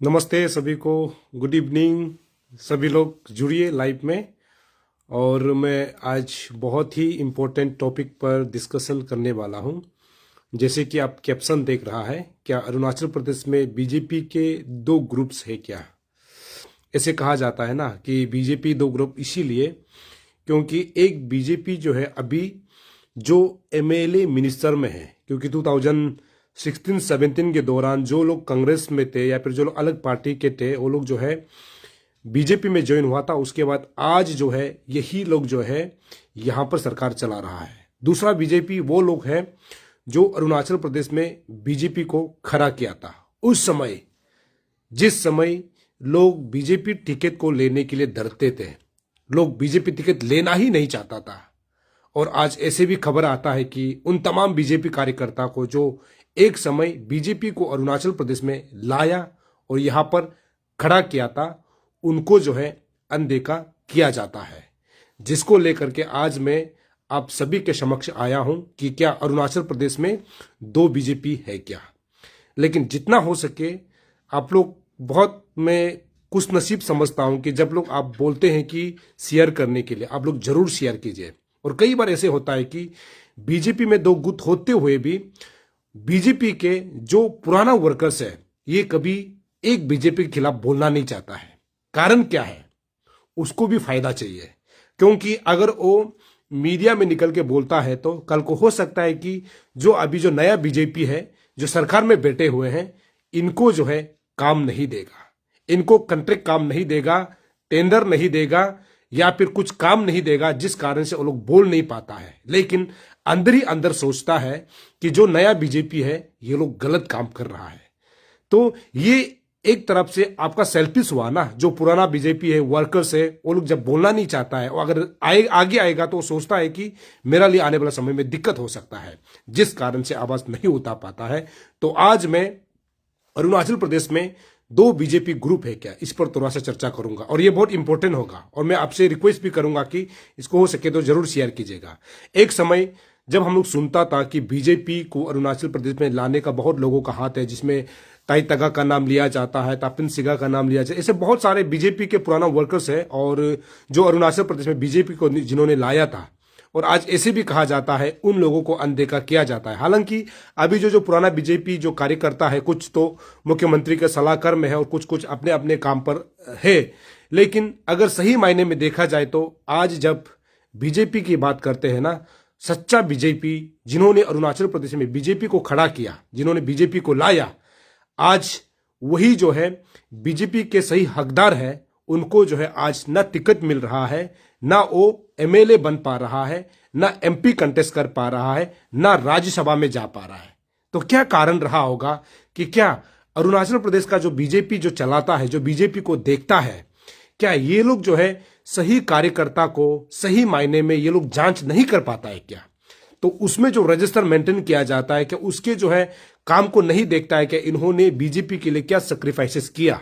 नमस्ते सभी को। Good evening. सभी लोग जुड़िए लाइव में। और मैं आज बहुत ही इम्पोर्टेंट टॉपिक पर डिस्कशन करने वाला हूं। जैसे कि आप कैप्शन देख रहा है, क्या अरुणाचल प्रदेश में बीजेपी के दो ग्रुप्स है क्या? ऐसे कहा जाता है ना कि बीजेपी दो ग्रुप, इसीलिए क्योंकि एक बीजेपी जो है अभी जो एमएलए मिनिस्टर में है, क्योंकि 2016-17 के दौरान जो लोग कांग्रेस में थे या फिर जो लोग अलग पार्टी के थे वो लोग जो है बीजेपी में ज्वाइन हुआ था। उसके बाद आज जो है यही लोग जो है यहाँ पर सरकार चला रहा है। दूसरा बीजेपी वो लोग हैं जो अरुणाचल प्रदेश में बीजेपी को खड़ा किया था। उस समय जिस समय लोग बीजेपी टिकट को लेने के लिए डरते थे, लोग बीजेपी टिकट लेना ही नहीं चाहता था। और आज ऐसे भी खबर आता है कि उन तमाम बीजेपी कार्यकर्ता को जो एक समय बीजेपी को अरुणाचल प्रदेश में लाया और यहां पर खड़ा किया था, उनको जो है अनदेखा किया जाता है। जिसको लेकर के आज मैं आप सभी के समक्ष आया हूं कि क्या अरुणाचल प्रदेश में दो बीजेपी है क्या। लेकिन जितना हो सके आप लोग, बहुत मैं खुश नसीब समझता हूं कि जब लोग आप बोलते हैं कि शेयर करने के लिए, आप लोग जरूर शेयर कीजिए। और कई बार ऐसे होता है कि बीजेपी में दो गुट होते हुए भी बीजेपी के जो पुराना वर्कर्स है ये कभी एक बीजेपी के खिलाफ बोलना नहीं चाहता है। कारण क्या है? उसको भी फायदा चाहिए, क्योंकि अगर वो मीडिया में निकल के बोलता है तो कल को हो सकता है कि जो अभी जो नया बीजेपी है, जो सरकार में बैठे हुए हैं, इनको जो है काम नहीं देगा, इनको कॉन्ट्रैक्ट काम नहीं देगा, टेंडर नहीं देगा या फिर कुछ काम नहीं देगा, जिस कारण से वो लोग बोल नहीं पाता है। लेकिन अंदर ही अंदर सोचता है कि जो नया बीजेपी है ये लोग गलत काम कर रहा है। तो ये एक तरफ से आपका सेल्फिश हुआ ना। जो पुराना बीजेपी है, वर्कर्स है, वो लोग जब बोलना नहीं चाहता है, और अगर आगे आएगा तो वो सोचता है कि मेरा लिए आने वाला समय में दिक्कत हो सकता है, जिस कारण से आवाज नहीं उठा पाता है। तो आज मैं अरुणाचल प्रदेश में दो बीजेपी ग्रुप है क्या, इस पर थोड़ा सा चर्चा करूंगा और ये बहुत इंपॉर्टेंट होगा। और मैं आपसे रिक्वेस्ट भी करूंगा कि इसको हो सके तो जरूर शेयर कीजिएगा। एक समय जब हम लोग सुनता था कि बीजेपी को अरुणाचल प्रदेश में लाने का बहुत लोगों का हाथ है, जिसमें ताई तगा का नाम लिया जाता है, तापिन सिगा का नाम लिया जाता है, ऐसे बहुत सारे बीजेपी के पुराना वर्कर्स है और जो अरुणाचल प्रदेश में बीजेपी को जिन्होंने लाया था। और आज ऐसे भी कहा जाता है उन लोगों को अनदेखा किया जाता है। हालांकि अभी जो पुराना बीजेपी जो कार्यकर्ता है, कुछ तो मुख्यमंत्री के सलाहकार में है और कुछ कुछ अपने अपने काम पर है। लेकिन अगर सही मायने में देखा जाए तो आज जब बीजेपी की बात करते हैं ना, सच्चा बीजेपी, जिन्होंने अरुणाचल प्रदेश में बीजेपी को खड़ा किया, जिन्होंने बीजेपी को लाया, आज वही जो है बीजेपी के सही हकदार है। उनको जो है आज ना टिकट मिल रहा है, ना वो एमएलए बन पा रहा है, ना एमपी कंटेस्ट कर पा रहा है, ना राज्यसभा में जा पा रहा है। तो क्या कारण रहा होगा कि क्या अरुणाचल प्रदेश का जो बीजेपी जो चलाता है, जो बीजेपी को देखता है, क्या ये लोग जो है सही कार्यकर्ता को सही मायने में ये लोग जांच नहीं कर पाता है क्या? तो उसमें जो रजिस्टर मेंटेन किया जाता है, क्या उसके जो है काम को नहीं देखता है? क्या इन्होंने बीजेपी के लिए क्या सेक्रीफाइसेस किया,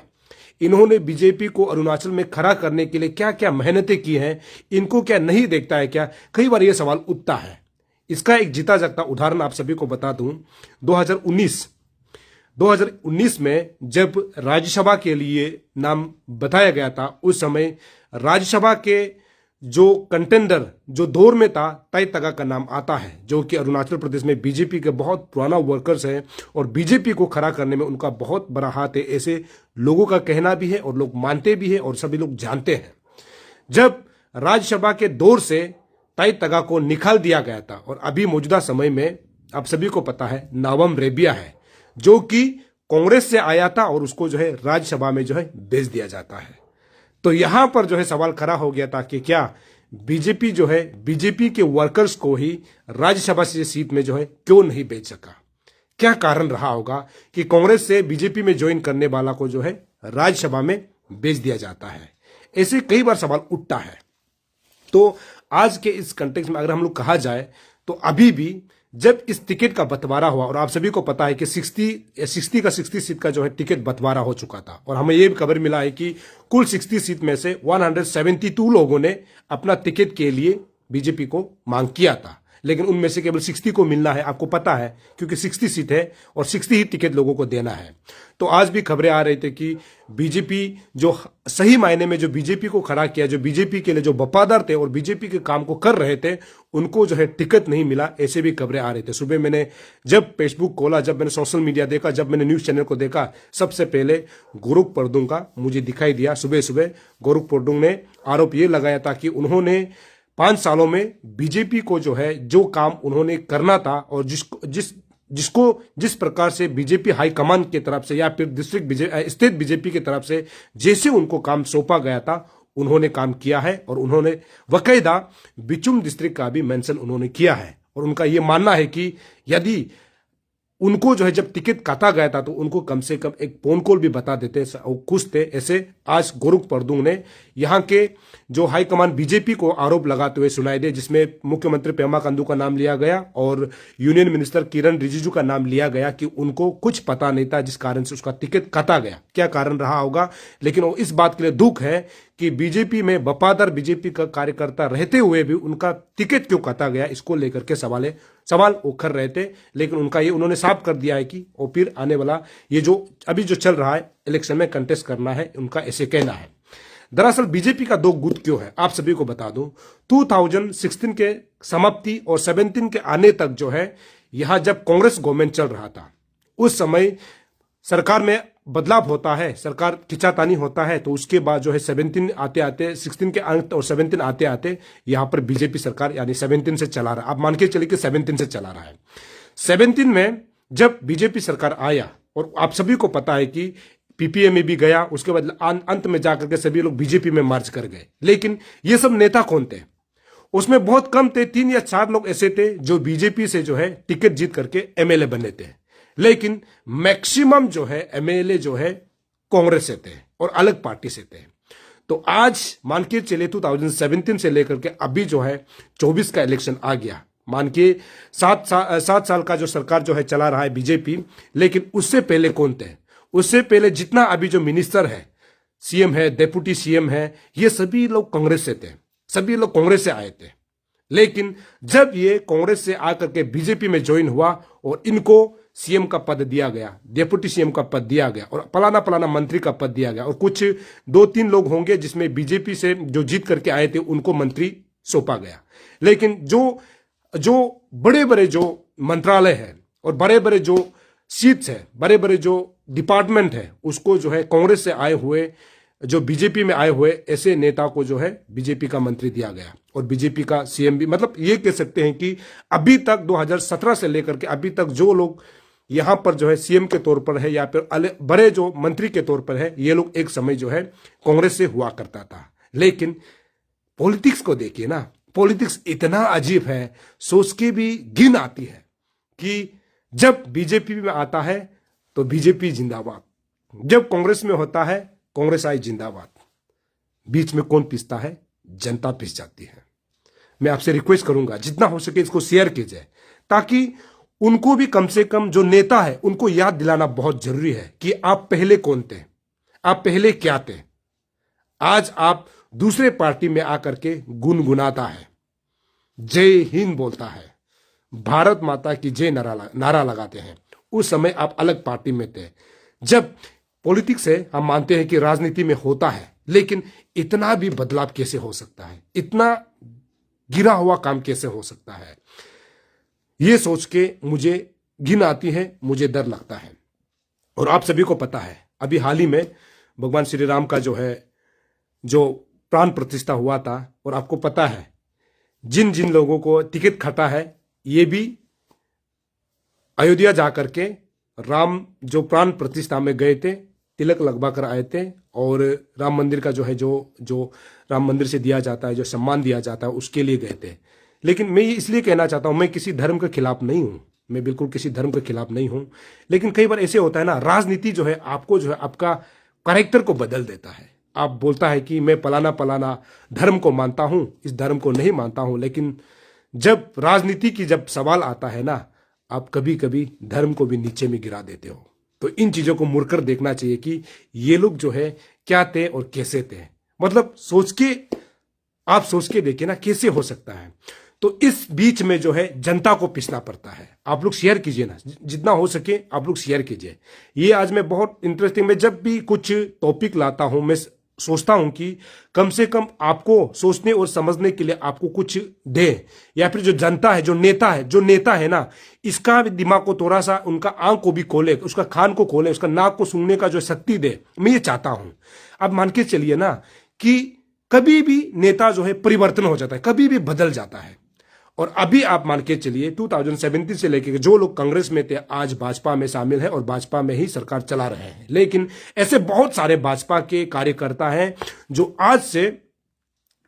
इन्होंने बीजेपी को अरुणाचल में खड़ा करने के लिए क्या क्या मेहनतें की हैं, इनको क्या नहीं देखता है क्या? कई बार यह सवाल उठता है। इसका एक जीता जागता उदाहरण आप सभी को बता दूं। 2019 में जब राज्यसभा के लिए नाम बताया गया था, उस समय राज्यसभा के जो कंटेंडर जो दौर में था, ताई तगा का नाम आता है, जो कि अरुणाचल प्रदेश में बीजेपी के बहुत पुराना वर्कर्स हैं और बीजेपी को खड़ा करने में उनका बहुत बड़ा हाथ है, ऐसे लोगों का कहना भी है और लोग मानते भी हैं और सभी लोग जानते हैं। जब राज्यसभा के दौर से ताई तगा को निकाल दिया गया था और अभी मौजूदा समय में आप सभी को पता है नाबम रेबिया है, जो कि कांग्रेस से आया था और उसको जो है राज्यसभा में जो है भेज दिया जाता है। तो यहां पर जो है सवाल खड़ा हो गया था कि क्या बीजेपी जो है बीजेपी के वर्कर्स को ही राज्यसभा से सीट में जो है क्यों नहीं भेज सका? क्या कारण रहा होगा कि कांग्रेस से बीजेपी में ज्वाइन करने वाला को जो है राज्यसभा में भेज दिया जाता है? ऐसे कई बार सवाल उठता है। तो आज के इस कंटेक्स्ट में अगर हम लोग कहा जाए तो अभी भी जब इस टिकट का बंटवारा हुआ, और आप सभी को पता है कि 60 सीट का जो है टिकट बंटवारा हो चुका था, और हमें यह भी खबर मिला है कि कुल 60 सीट में से 172 लोगों ने अपना टिकट के लिए बीजेपी को मांग किया था। लेकिन उनमें से केवल 60 को मिलना है, आपको पता है, क्योंकि 60 सीट है और 60 ही टिकट लोगों को देना है। तो आज भी खबरें आ रही थी कि बीजेपी जो सही मायने में जो बीजेपी को खड़ा किया, जो बीजेपी के लिए जो वफादार थे और बीजेपी के काम को कर रहे थे, उनको जो है टिकट नहीं मिला, ऐसे भी खबरें आ रही थी। सुबह मैंने जब फेसबुक खोला, जब मैंने सोशल मीडिया देखा, जब मैंने न्यूज चैनल को देखा, सबसे पहले गोरुख परदुंग का मुझे दिखाई दिया। सुबह सुबह गोरुख परदुंग ने आरोप ये लगाया था कि उन्होंने 5 सालों में बीजेपी को जो है जो काम उन्होंने करना था और जिस प्रकार से बीजेपी हाईकमान की तरफ से या फिर स्टेट बीजेपी की तरफ से जैसे उनको काम सौंपा गया था, उन्होंने काम किया है। और उन्होंने बाकायदा बिचुम डिस्ट्रिक्ट का भी मेंशन उन्होंने किया है। और उनका यह मानना है कि यदि उनको जो है जब टिकट काटा गया था तो उनको कम से कम एक फोन कॉल भी बता देते, खुश थे। ऐसे आज गोरुख परदुंग ने यहाँ के जो हाईकमान बीजेपी को आरोप लगाते हुए सुनाई दे, जिसमें मुख्यमंत्री पेमा खांडू का नाम लिया गया और यूनियन मिनिस्टर किरण रिजिजू का नाम लिया गया कि उनको कुछ पता नहीं था जिस कारण से उसका टिकट काटा गया। क्या कारण रहा होगा, लेकिन वो इस बात के लिए दुख है कि बीजेपी में वफादार बीजेपी का कार्यकर्ता रहते हुए भी उनका टिकट क्यों काटा गया, इसको लेकर के सवाल उखड़ रहे थे। लेकिन उनका ये उन्होंने साफ कर दिया है कि वो फिर आने वाला ये जो अभी जो चल रहा है इलेक्शन में कंटेस्ट करना है, उनका ऐसे कहना है। दरअसल बीजेपी का 2 गुट क्यों है, आप सभी को बता दूं। 2016 के समाप्ति और 17 के आने तक जो है, यहां जब कांग्रेस गवर्नमेंट चल रहा था, उस समय सरकार में बदलाव होता है, सरकार खिंचातानी होता है, तो उसके बाद जो है 17 आते आते 16 के अंत और 17 आते आते यहां पर बीजेपी सरकार यानी 17 से चला रहा है। आप मान के चलिए कि 17 से चला रहा है। 17 में जब बीजेपी सरकार आया और आप सभी को पता है कि पीपीए में भी गया, उसके बाद अंत में जाकर के सभी लोग बीजेपी में मार्च कर गए। लेकिन ये सब नेता कौन थे, उसमें बहुत कम थे, 3 या 4 लोग ऐसे थे जो बीजेपी से जो है टिकट जीत करके एमएलए बने थे। लेकिन मैक्सिमम जो है एमएलए जो है कांग्रेस से थे और अलग पार्टी से थे। तो आज मान के चले 2017 से लेकर के अभी जो है 24 का इलेक्शन आ गया, मान के 7 साल का जो सरकार जो है चला रहा है बीजेपी। लेकिन उससे पहले कौन थे, उससे पहले जितना अभी जो मिनिस्टर है, सीएम है, डेप्यूटी सीएम है, ये सभी लोग कांग्रेस से थे, सभी लोग कांग्रेस से आए थे। लेकिन जब ये कांग्रेस से आकर के बीजेपी में ज्वाइन हुआ और इनको सीएम का पद दिया गया, डेप्यूटी सीएम का पद दिया गया और पलाना मंत्री का पद दिया गया, और कुछ 2-3 लोग होंगे जिसमें बीजेपी से जो जीत करके आए थे उनको मंत्री सौंपा गया। लेकिन जो बड़े बड़े जो मंत्रालय है और बड़े बड़े जो सीट्स है, बड़े बड़े जो डिपार्टमेंट है, उसको जो है कांग्रेस से आए हुए जो बीजेपी में आए हुए ऐसे नेता को जो है बीजेपी का मंत्री दिया गया और बीजेपी का सीएम भी। मतलब ये कह सकते हैं कि अभी तक 2017 से लेकर के अभी तक जो लोग यहां पर जो है सीएम के तौर पर है या फिर बड़े जो मंत्री के तौर पर है, ये लोग एक समय जो है कांग्रेस से हुआ करता था। लेकिन पॉलिटिक्स को देखिए ना, पॉलिटिक्स इतना अजीब है, सोच के भी घिन आती है कि जब बीजेपी में आता है तो बीजेपी जिंदाबाद, जब कांग्रेस में होता है कांग्रेस आई जिंदाबाद, बीच में कौन पिसता है, जनता पिस जाती है। मैं आपसे रिक्वेस्ट करूंगा जितना हो सके इसको शेयर कीजिए, ताकि उनको भी कम से कम जो नेता है उनको याद दिलाना बहुत जरूरी है कि आप पहले कौन थे, आप पहले क्या थे। आज आप दूसरे पार्टी में आकर के गुनगुनाता है, जय हिंद बोलता है, भारत माता की जय नारा लगाते हैं। उस समय आप अलग पार्टी में थे। जब पॉलिटिक्स है, हम मानते हैं कि राजनीति में होता है, लेकिन इतना भी बदलाव कैसे हो सकता है, इतना गिरा हुआ काम कैसे हो सकता है, ये सोच के मुझे घिन आती है, मुझे डर लगता है। और आप सभी को पता है अभी हाल ही में भगवान श्री राम का जो प्राण प्रतिष्ठा हुआ था, और आपको पता है जिन जिन लोगों को टिकट खटा है, ये भी अयोध्या जाकर के राम जो प्राण प्रतिष्ठा में गए थे, तिलक लगवा कर आए थे, और राम मंदिर का जो है जो राम मंदिर से दिया जाता है, जो सम्मान दिया जाता है, उसके लिए गए थे। लेकिन मैं ये इसलिए कहना चाहता हूं, मैं किसी धर्म के खिलाफ नहीं हूं, मैं बिल्कुल किसी धर्म के खिलाफ नहीं हूं। लेकिन कई बार ऐसे होता है ना, राजनीति जो है आपको जो है आपका कैरेक्टर को बदल देता है। आप बोलता है कि मैं पलाना धर्म को मानता हूं, इस धर्म को नहीं मानता हूं। लेकिन जब राजनीति की जब सवाल आता है ना, आप कभी कभी धर्म को भी नीचे में गिरा देते हो। तो इन चीजों को मुड़कर देखना चाहिए कि ये लोग जो है क्या थे और कैसे थे। मतलब आप सोच के देखिए ना, कैसे हो सकता है। तो इस बीच में जो है जनता को पिसना पड़ता है। आप लोग शेयर कीजिए ना, जितना हो सके आप लोग शेयर कीजिए। ये आज मैं बहुत इंटरेस्टिंग, मैं जब भी कुछ टॉपिक लाता हूं मैं सोचता हूं कि कम से कम आपको सोचने और समझने के लिए आपको कुछ दे, या फिर जो जनता है, जो नेता है ना, इसका भी दिमाग को थोड़ा सा, उनका आंख को भी खोले, उसका कान को खोले, उसका नाक को सूंघने का जो शक्ति दे, मैं ये चाहता हूं। अब मान के चलिए ना कि कभी भी नेता जो है परिवर्तन हो जाता है, कभी भी बदल जाता है। और अभी आप मान के चलिए 2017 से लेकर जो लोग कांग्रेस में थे आज भाजपा में शामिल है और भाजपा में ही सरकार चला रहे हैं। लेकिन ऐसे बहुत सारे भाजपा के कार्यकर्ता हैं जो आज से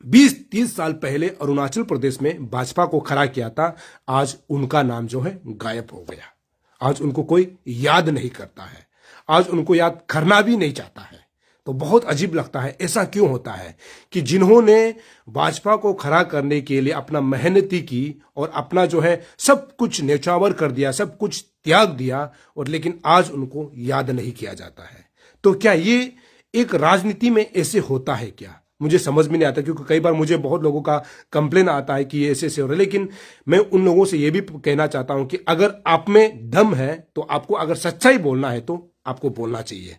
20-30 साल पहले अरुणाचल प्रदेश में भाजपा को खड़ा किया था, आज उनका नाम जो है गायब हो गया। आज उनको कोई याद नहीं करता है, आज उनको याद करना भी नहीं चाहता है। तो बहुत अजीब लगता है, ऐसा क्यों होता है कि जिन्होंने भाजपा को खड़ा करने के लिए अपना मेहनती की और अपना जो है सब कुछ न्यौछावर कर दिया, सब कुछ त्याग दिया, और लेकिन आज उनको याद नहीं किया जाता है। तो क्या ये एक राजनीति में ऐसे होता है क्या? मुझे समझ में नहीं आता, क्योंकि कई बार मुझे बहुत लोगों का कंप्लेन आता है कि ये ऐसे ऐसे हो रहा है। लेकिन मैं उन लोगों से ये भी कहना चाहता हूं कि अगर आप में दम है तो आपको, अगर सच्चाई बोलना है तो आपको बोलना चाहिए।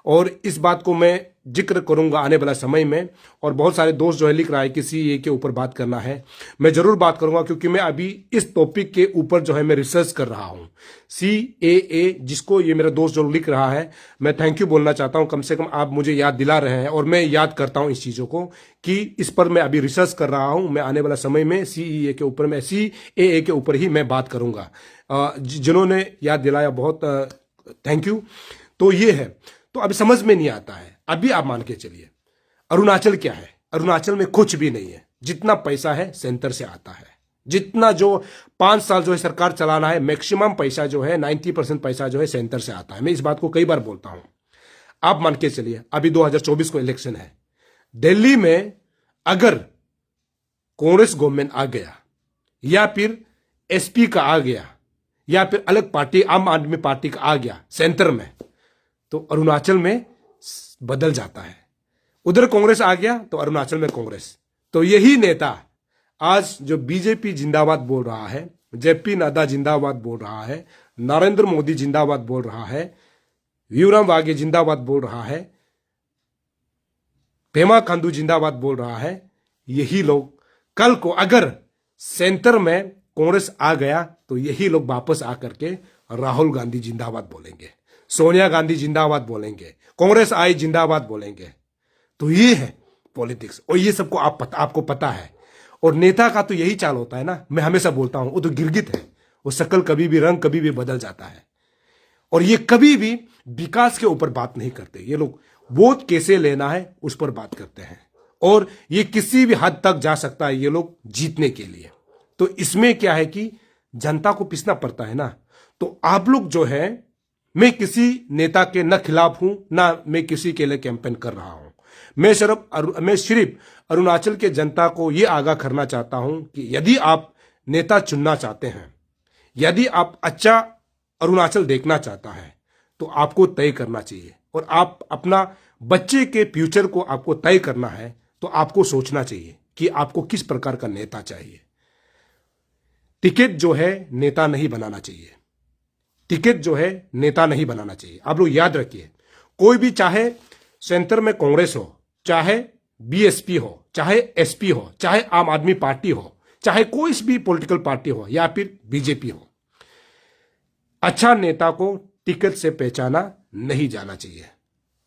और इस बात को मैं जिक्र करूंगा आने वाला समय में। और बहुत सारे दोस्त जो है लिख रहा है कि सीएए के ऊपर बात करना है, मैं जरूर बात करूंगा, क्योंकि मैं अभी इस टॉपिक के ऊपर जो है मैं रिसर्च कर रहा हूं। सीएए जिसको ये मेरा दोस्त जो लिख रहा है, मैं थैंक यू बोलना चाहता हूं, कम से कम आप मुझे याद दिला रहे हैं और मैं याद करता हूं इस चीजों को कि इस पर मैं अभी रिसर्च कर रहा हूं। मैं आने वाला समय में सीएए के ऊपर, मैं सीएए के ऊपर ही मैं बात करूंगा। जिन्होंने याद दिलाया बहुत थैंक यू। तो ये है, तो अभी समझ में नहीं आता है। अभी आप मान के चलिए अरुणाचल क्या है, अरुणाचल में कुछ भी नहीं है। जितना पैसा है सेंटर से आता है, जितना जो 5 साल जो है सरकार चलाना है, मैक्सिमम पैसा जो है 90% पैसा जो है सेंटर से आता है। मैं इस बात को कई बार बोलता हूं। आप मान के चलिए अभी 2024 को इलेक्शन है, दिल्ली में अगर कांग्रेस गवर्नमेंट आ गया या फिर एसपी का आ गया या फिर अलग पार्टी आम आदमी पार्टी का आ गया सेंटर में, तो अरुणाचल में बदल जाता है। उधर कांग्रेस आ गया तो अरुणाचल में कांग्रेस। तो यही नेता आज जो बीजेपी जिंदाबाद बोल रहा है, जेपी नड्डा जिंदाबाद बोल रहा है, नरेंद्र मोदी जिंदाबाद बोल रहा है, विक्रम वाघे जिंदाबाद बोल रहा है, पेमा खांडू जिंदाबाद बोल रहा है, यही लोग कल को अगर सेंटर में कांग्रेस आ गया तो यही लोग वापस आकर के राहुल गांधी जिंदाबाद बोलेंगे, सोनिया गांधी जिंदाबाद बोलेंगे, कांग्रेस आई जिंदाबाद बोलेंगे। तो ये है पॉलिटिक्स, और ये सबको आपको पता है। और नेता का तो यही चाल होता है ना, मैं हमेशा बोलता हूं, वो तो गिरगिट है, वो शक्ल कभी भी, रंग कभी भी बदल जाता है। और ये कभी भी विकास के ऊपर बात नहीं करते, ये लोग वोट कैसे लेना है उस पर बात करते हैं। और ये किसी भी हद तक जा सकता है ये लोग जीतने के लिए। तो इसमें क्या है कि जनता को पिसना पड़ता है ना। तो आप लोग जो है, मैं किसी नेता के न खिलाफ हूं ना मैं किसी के लिए कैंपेन कर रहा हूं। मैं सिर्फ अरुणाचल के जनता को यह आगाह करना चाहता हूं कि यदि आप नेता चुनना चाहते हैं, यदि आप अच्छा अरुणाचल देखना चाहता है, तो आपको तय करना चाहिए। और आप अपना बच्चे के फ्यूचर को आपको तय करना है, तो आपको सोचना चाहिए कि आपको किस प्रकार का नेता चाहिए। टिकट जो है नेता नहीं बनाना चाहिए, टिकट जो है नेता नहीं बनाना चाहिए। आप लोग याद रखिए, कोई भी चाहे सेंटर में कांग्रेस हो, चाहे बीएसपी हो, चाहे एसपी हो, चाहे आम आदमी पार्टी हो, चाहे कोई भी पॉलिटिकल पार्टी हो या फिर बीजेपी हो, अच्छा नेता को टिकट से पहचाना नहीं जाना चाहिए।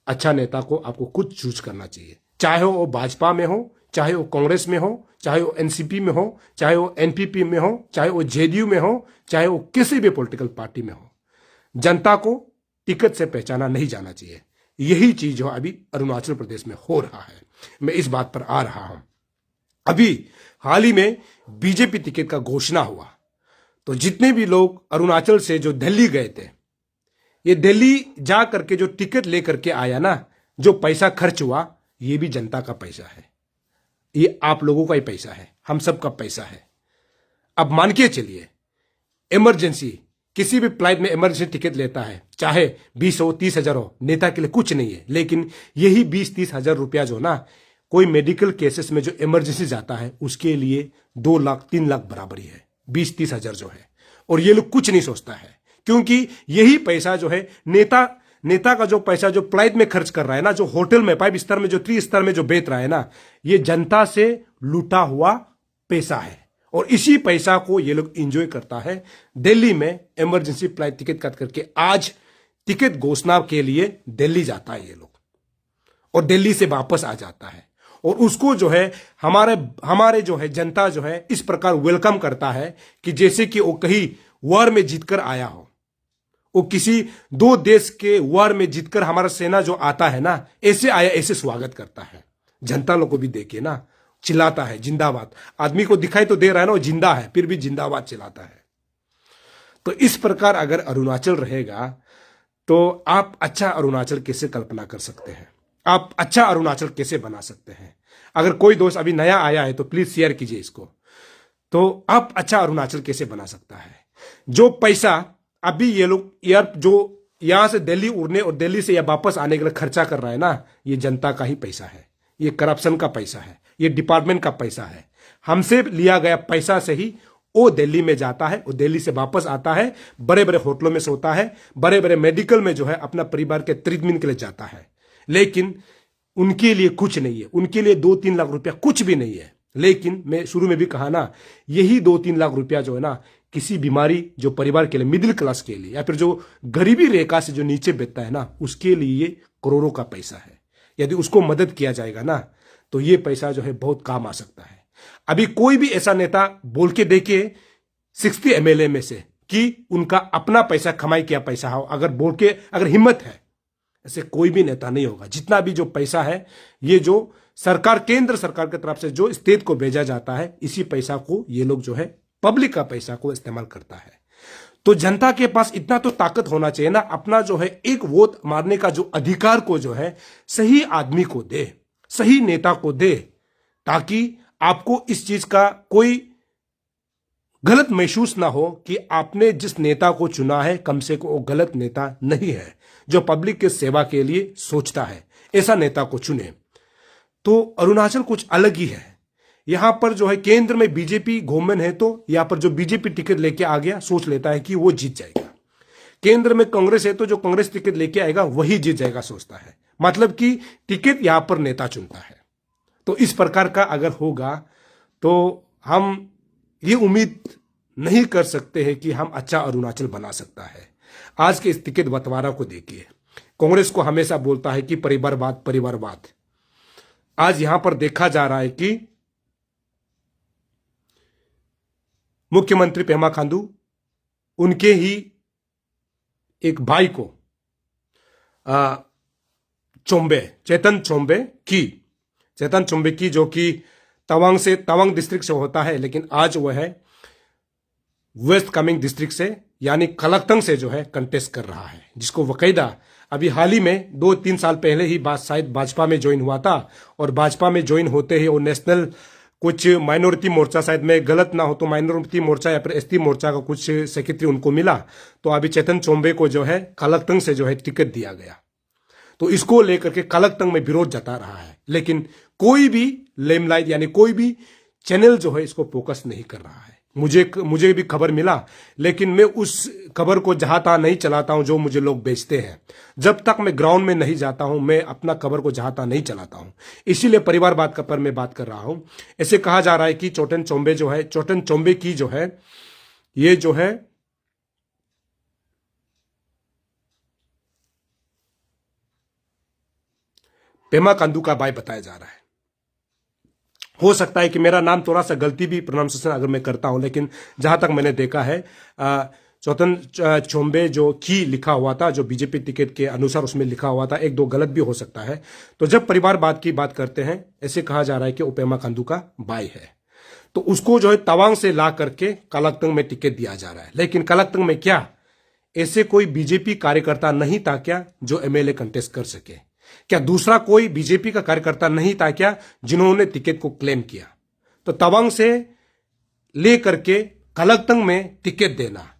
अच्छा नेता को आपको खुद चूज करना चाहिए, चाहे वो भाजपा में हो, चाहे वो कांग्रेस में हो, चाहे वो एनसीपी में हो, चाहे वो एनपीपी में हो, चाहे वो जेडीयू में हो, चाहे वो किसी भी पॉलिटिकल पार्टी में हो। जनता को टिकट से पहचाना नहीं जाना चाहिए। यही चीज जो अभी अरुणाचल प्रदेश में हो रहा है, मैं इस बात पर आ रहा हूं। अभी हाल ही में बीजेपी टिकट का घोषणा हुआ, तो जितने भी लोग अरुणाचल से जो दिल्ली गए थे, ये दिल्ली जा करके जो टिकट लेकर के आया ना, जो पैसा खर्च हुआ, ये भी जनता का पैसा है, ये आप लोगों का ही पैसा है, हम सब का पैसा है। अब मान के चलिए, इमरजेंसी किसी भी फ्लाइट में इमरजेंसी टिकट लेता है, चाहे 20 हो 30 हजार हो, नेता के लिए कुछ नहीं है। लेकिन यही 20-30 हजार रुपया जो ना, कोई मेडिकल केसेस में जो इमरजेंसी जाता है, उसके लिए 2 लाख 3 लाख बराबरी है, 20-30 हजार जो है। और ये लोग कुछ नहीं सोचता है, क्योंकि यही पैसा जो है नेता का जो पैसा जो फ्लाइट में खर्च कर रहा है ना, जो होटल में 5 स्टार में जो 3 स्टार में जो बेच रहा है ना, ये जनता से लूटा हुआ पैसा है। और इसी पैसा को ये लोग एंजॉय करता है। दिल्ली में इमरजेंसी फ्लाइट टिकट काट करके आज टिकट घोषणा के लिए दिल्ली जाता है ये लोग, और दिल्ली से वापस आ जाता है। और उसको जो है हमारे जो है जनता जो है इस प्रकार वेलकम करता है कि जैसे कि वो कहीं वॉर में जीतकर आया हो। वो किसी 2 देश के वॉर में जीतकर हमारा सेना जो आता है ना, ऐसे आया, ऐसे स्वागत करता है। जनता लोग को भी देखिए ना, चिल्लाता है जिंदाबाद। आदमी को दिखाई तो दे रहा है ना वो जिंदा है, फिर भी जिंदाबाद चिल्लाता है। तो इस प्रकार अगर अरुणाचल रहेगा तो आप अच्छा अरुणाचल कैसे कल्पना कर सकते हैं? आप अच्छा अरुणाचल कैसे बना सकते हैं? अगर कोई दोस्त अभी नया आया है तो प्लीज शेयर कीजिए इसको। तो आप अच्छा अरुणाचल कैसे बना सकता है? जो पैसा अभी ये लोग जो यहां से दिल्ली उड़ने और दिल्ली से या वापस आने के लिए खर्चा कर रहा है ना, ये जनता का ही पैसा है, ये करप्शन का पैसा है, ये डिपार्टमेंट का पैसा है। हमसे लिया गया पैसा से ही वो दिल्ली में जाता है, वो दिल्ली से वापस आता है, बड़े बड़े होटलों में सोता है, बड़े बड़े मेडिकल में जो है अपना परिवार के ट्रीटमेंट के लिए जाता है। लेकिन उनके लिए कुछ नहीं है, उनके लिए 2-3 लाख रुपया कुछ भी नहीं है। लेकिन मैं शुरू में भी कहा ना, यही 2-3 लाख रुपया जो है ना, किसी बीमारी जो परिवार के लिए, मिडिल क्लास के लिए, या फिर जो गरीबी रेखा से जो नीचे बैठता है ना, उसके लिए करोड़ों का पैसा है। यदि उसको मदद किया जाएगा ना, तो ये पैसा जो है बहुत काम आ सकता है। अभी कोई भी ऐसा नेता बोल के देखे 60 MLA में से कि उनका अपना पैसा कमाई किया पैसा हो, अगर बोल के अगर हिम्मत है, ऐसे कोई भी नेता नहीं होगा। जितना भी जो पैसा है, ये जो सरकार, केंद्र सरकार की तरफ से जो स्टेट को भेजा जाता है, इसी पैसा को ये लोग जो है पब्लिक का पैसा को इस्तेमाल करता है। तो जनता के पास इतना तो ताकत होना चाहिए ना, अपना जो है एक वोट मारने का जो अधिकार को जो है सही आदमी को दे, सही नेता को दे, ताकि आपको इस चीज का कोई गलत महसूस ना हो कि आपने जिस नेता को चुना है कम से कम वो गलत नेता नहीं है, जो पब्लिक के सेवा के लिए सोचता है, ऐसा नेता को चुने। तो अरुणाचल कुछ अलग ही है। यहां पर जो है केंद्र में बीजेपी गवर्नमेंट है, तो यहां पर जो बीजेपी टिकट लेके आ गया सोच लेता है कि वो जीत जाएगा। केंद्र में कांग्रेस है तो जो कांग्रेस टिकट लेके आएगा वही जीत जाएगा सोचता है, मतलब कि टिकट यहां पर नेता चुनता है। तो इस प्रकार का अगर होगा तो हम ये उम्मीद नहीं कर सकते हैं कि हम अच्छा अरुणाचल बना सकता है। आज के इस टिकट बंटवारा को देखिए, कांग्रेस को हमेशा बोलता है कि परिवारवाद परिवारवाद। आज यहां पर देखा जा रहा है कि मुख्यमंत्री पेमा खांडू उनके ही एक भाई को चेतन चोम्बे की जो कि तवांग डिस्ट्रिक्ट से होता है, लेकिन आज वह है वेस्ट कामेंग डिस्ट्रिक्ट से यानी कलक्तंग से जो है कंटेस्ट कर रहा है, जिसको बकायदा अभी हाल ही में 2-3 साल पहले ही शायद भाजपा में ज्वाइन हुआ था। और भाजपा में ज्वाइन होते ही वो नेशनल कुछ माइनॉरिटी मोर्चा, शायद मैं गलत ना हो तो माइनॉरिटी मोर्चा या फिर एसटी मोर्चा का कुछ सेक्रेटरी उनको मिला, तो अभी चेतन चोम्बे को जो है कलक्तंग से जो है टिकट दिया गया। तो इसको लेकर के कलक्तंग में विरोध जता रहा है, लेकिन कोई भी लेमलाइट यानी कोई भी चैनल जो है इसको फोकस नहीं कर रहा है। मुझे भी खबर मिला, लेकिन मैं उस खबर को जहां तहां नहीं चलाता हूं जो मुझे लोग बेचते हैं। जब तक मैं ग्राउंड में नहीं जाता हूं, मैं अपना खबर को जहां तहां नहीं चलाता हूं। इसीलिए परिवारवाद का पर मैं बात कर रहा हूं। ऐसे कहा जा रहा है कि चोटन चोम्बे की जो है ये जो है पेमा खांडू का भाई बताया जा रहा है। हो सकता है कि मेरा नाम थोड़ा सा गलती भी प्रोनाउंसिएशन अगर मैं करता हूं, लेकिन जहां तक मैंने देखा है चोटन चोम्बे जो की लिखा हुआ था, जो बीजेपी टिकट के अनुसार उसमें लिखा हुआ था, 1-2 गलत भी हो सकता है। तो जब परिवारवाद की बात करते हैं, ऐसे कहा जा रहा है कि वो पेमा खांडू का भाई है, तो उसको जो है तवांग से ला करके कलक्तंग में टिकट दिया जा रहा है। लेकिन कलक्तंग में क्या ऐसे कोई बीजेपी कार्यकर्ता नहीं था क्या जो एमएलए कंटेस्ट कर सके? क्या दूसरा कोई बीजेपी का कार्यकर्ता नहीं था क्या जिन्होंने टिकट को क्लेम किया? तो तवांग से ले करके कलक्तंग में टिकट देना,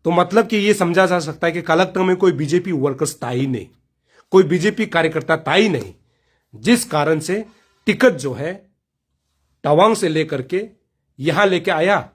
तो मतलब कि यह समझा जा सकता है कि कलक्तंग में कोई बीजेपी वर्कर्स था ही नहीं, कोई बीजेपी कार्यकर्ता था ही नहीं, जिस कारण से टिकट जो है तवांग से लेकर के यहां लेके आया